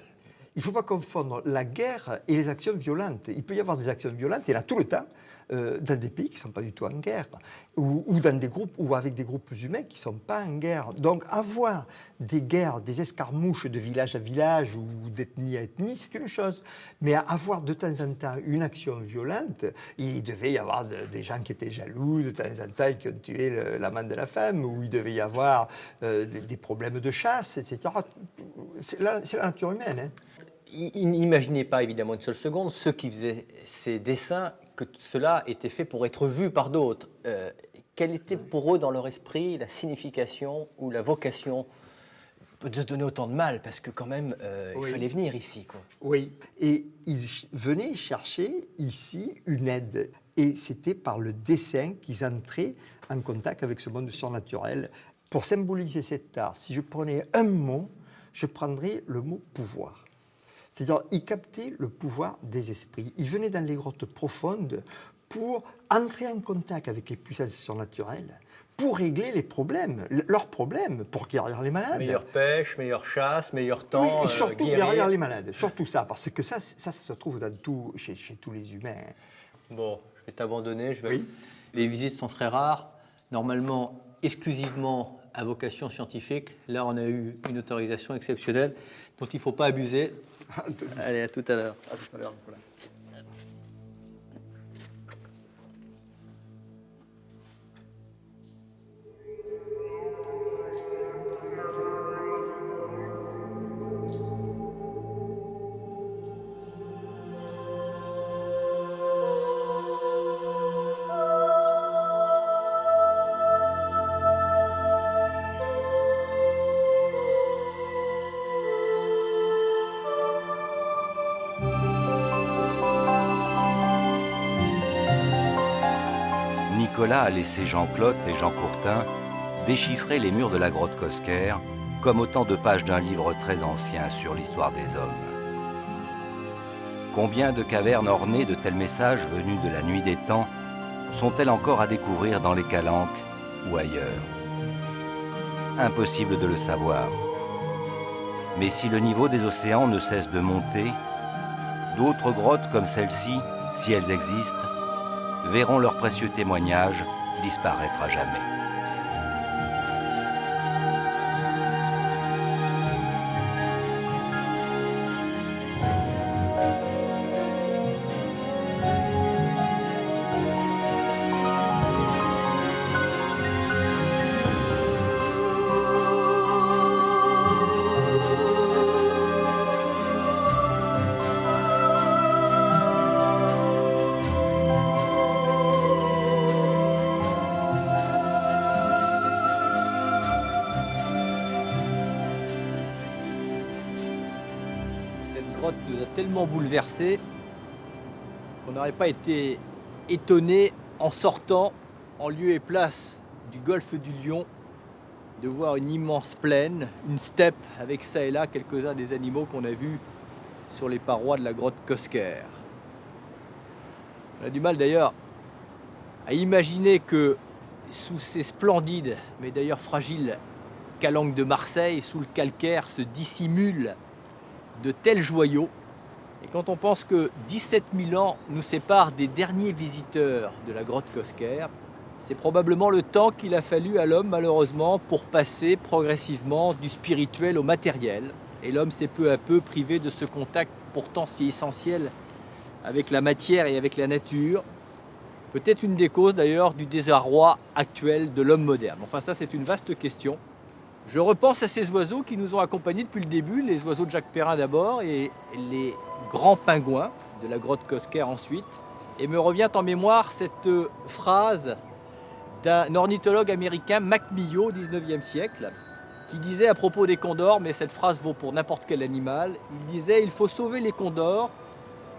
Speaker 15: Il ne faut pas confondre la guerre et les actions violentes. Il peut y avoir des actions violentes, et là tout le temps, dans des pays qui ne sont pas du tout en guerre, ou dans des groupes, ou avec des groupes humains qui ne sont pas en guerre. Donc avoir des guerres, des escarmouches de village à village ou d'ethnie à ethnie, c'est une chose. Mais avoir de temps en temps une action violente, il devait y avoir des gens qui étaient jaloux de temps en temps, qui ont tué l'amant de la femme, ou il devait y avoir des problèmes de chasse, etc. C'est la nature humaine. Hein.
Speaker 13: N'imaginez pas évidemment une seule seconde, ceux qui faisaient ces dessins, que cela était fait pour être vu par d'autres. Quelle était pour eux dans leur esprit la signification ou la vocation de se donner autant de mal? Parce que quand même, il fallait venir ici, quoi.
Speaker 15: Oui, et ils venaient chercher ici une aide. Et c'était par le dessin qu'ils entraient en contact avec ce monde surnaturel. Pour symboliser cet art, si je prenais un mot, je prendrais le mot pouvoir. C'est-à-dire, ils captaient le pouvoir des esprits. Ils venaient dans les grottes profondes pour entrer en contact avec les puissances surnaturelles, pour régler les problèmes, leurs problèmes, pour guérir les malades.
Speaker 13: Meilleure pêche, meilleure chasse, meilleur temps,
Speaker 15: oui, et surtout
Speaker 13: guérir
Speaker 15: guérir les malades. Surtout ça, parce que ça se trouve dans tout, chez tous les humains.
Speaker 13: Bon, je vais t'abandonner. Oui. Les visites sont très rares. Normalement, exclusivement à vocation scientifique. Là, on a eu une autorisation exceptionnelle, donc il ne faut pas abuser. Allez, à tout à l'heure.
Speaker 15: À tout à l'heure, Nicolas.
Speaker 1: Nicolas a laissé Jean Clotte et Jean Courtin déchiffrer les murs de la grotte Cosquer comme autant de pages d'un livre très ancien sur l'histoire des hommes. Combien de cavernes ornées de tels messages venus de la nuit des temps sont-elles encore à découvrir dans les Calanques ou ailleurs? Impossible de le savoir. Mais si le niveau des océans ne cesse de monter, d'autres grottes comme celle-ci, si elles existent, verront leurs précieux témoignages disparaître à jamais.
Speaker 13: Nous a tellement bouleversés qu'on n'aurait pas été étonné en sortant en lieu et place du golfe du Lion de voir une immense plaine, une steppe avec ça et là quelques-uns des animaux qu'on a vus sur les parois de la grotte Cosquer. On a du mal d'ailleurs à imaginer que sous ces splendides, mais d'ailleurs fragiles calanques de Marseille, sous le calcaire se dissimulent de tels joyaux. Et quand on pense que 17 000 ans nous séparent des derniers visiteurs de la grotte Cosquer, c'est probablement le temps qu'il a fallu à l'homme, malheureusement, pour passer progressivement du spirituel au matériel. Et l'homme s'est peu à peu privé de ce contact pourtant si essentiel avec la matière et avec la nature. Peut-être une des causes d'ailleurs du désarroi actuel de l'homme moderne. Enfin ça c'est une vaste question. Je repense à ces oiseaux qui nous ont accompagnés depuis le début, les oiseaux de Jacques Perrin d'abord et les grands pingouins de la grotte Cosquer ensuite. Et me revient en mémoire cette phrase d'un ornithologue américain, McMillo, au XIXe siècle, qui disait à propos des condors, mais cette phrase vaut pour n'importe quel animal, il disait « Il faut sauver les condors,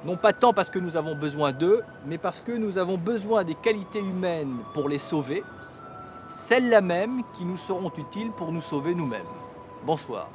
Speaker 13: non pas tant parce que nous avons besoin d'eux, mais parce que nous avons besoin des qualités humaines pour les sauver, celles-là même qui nous seront utiles pour nous sauver nous-mêmes. » Bonsoir.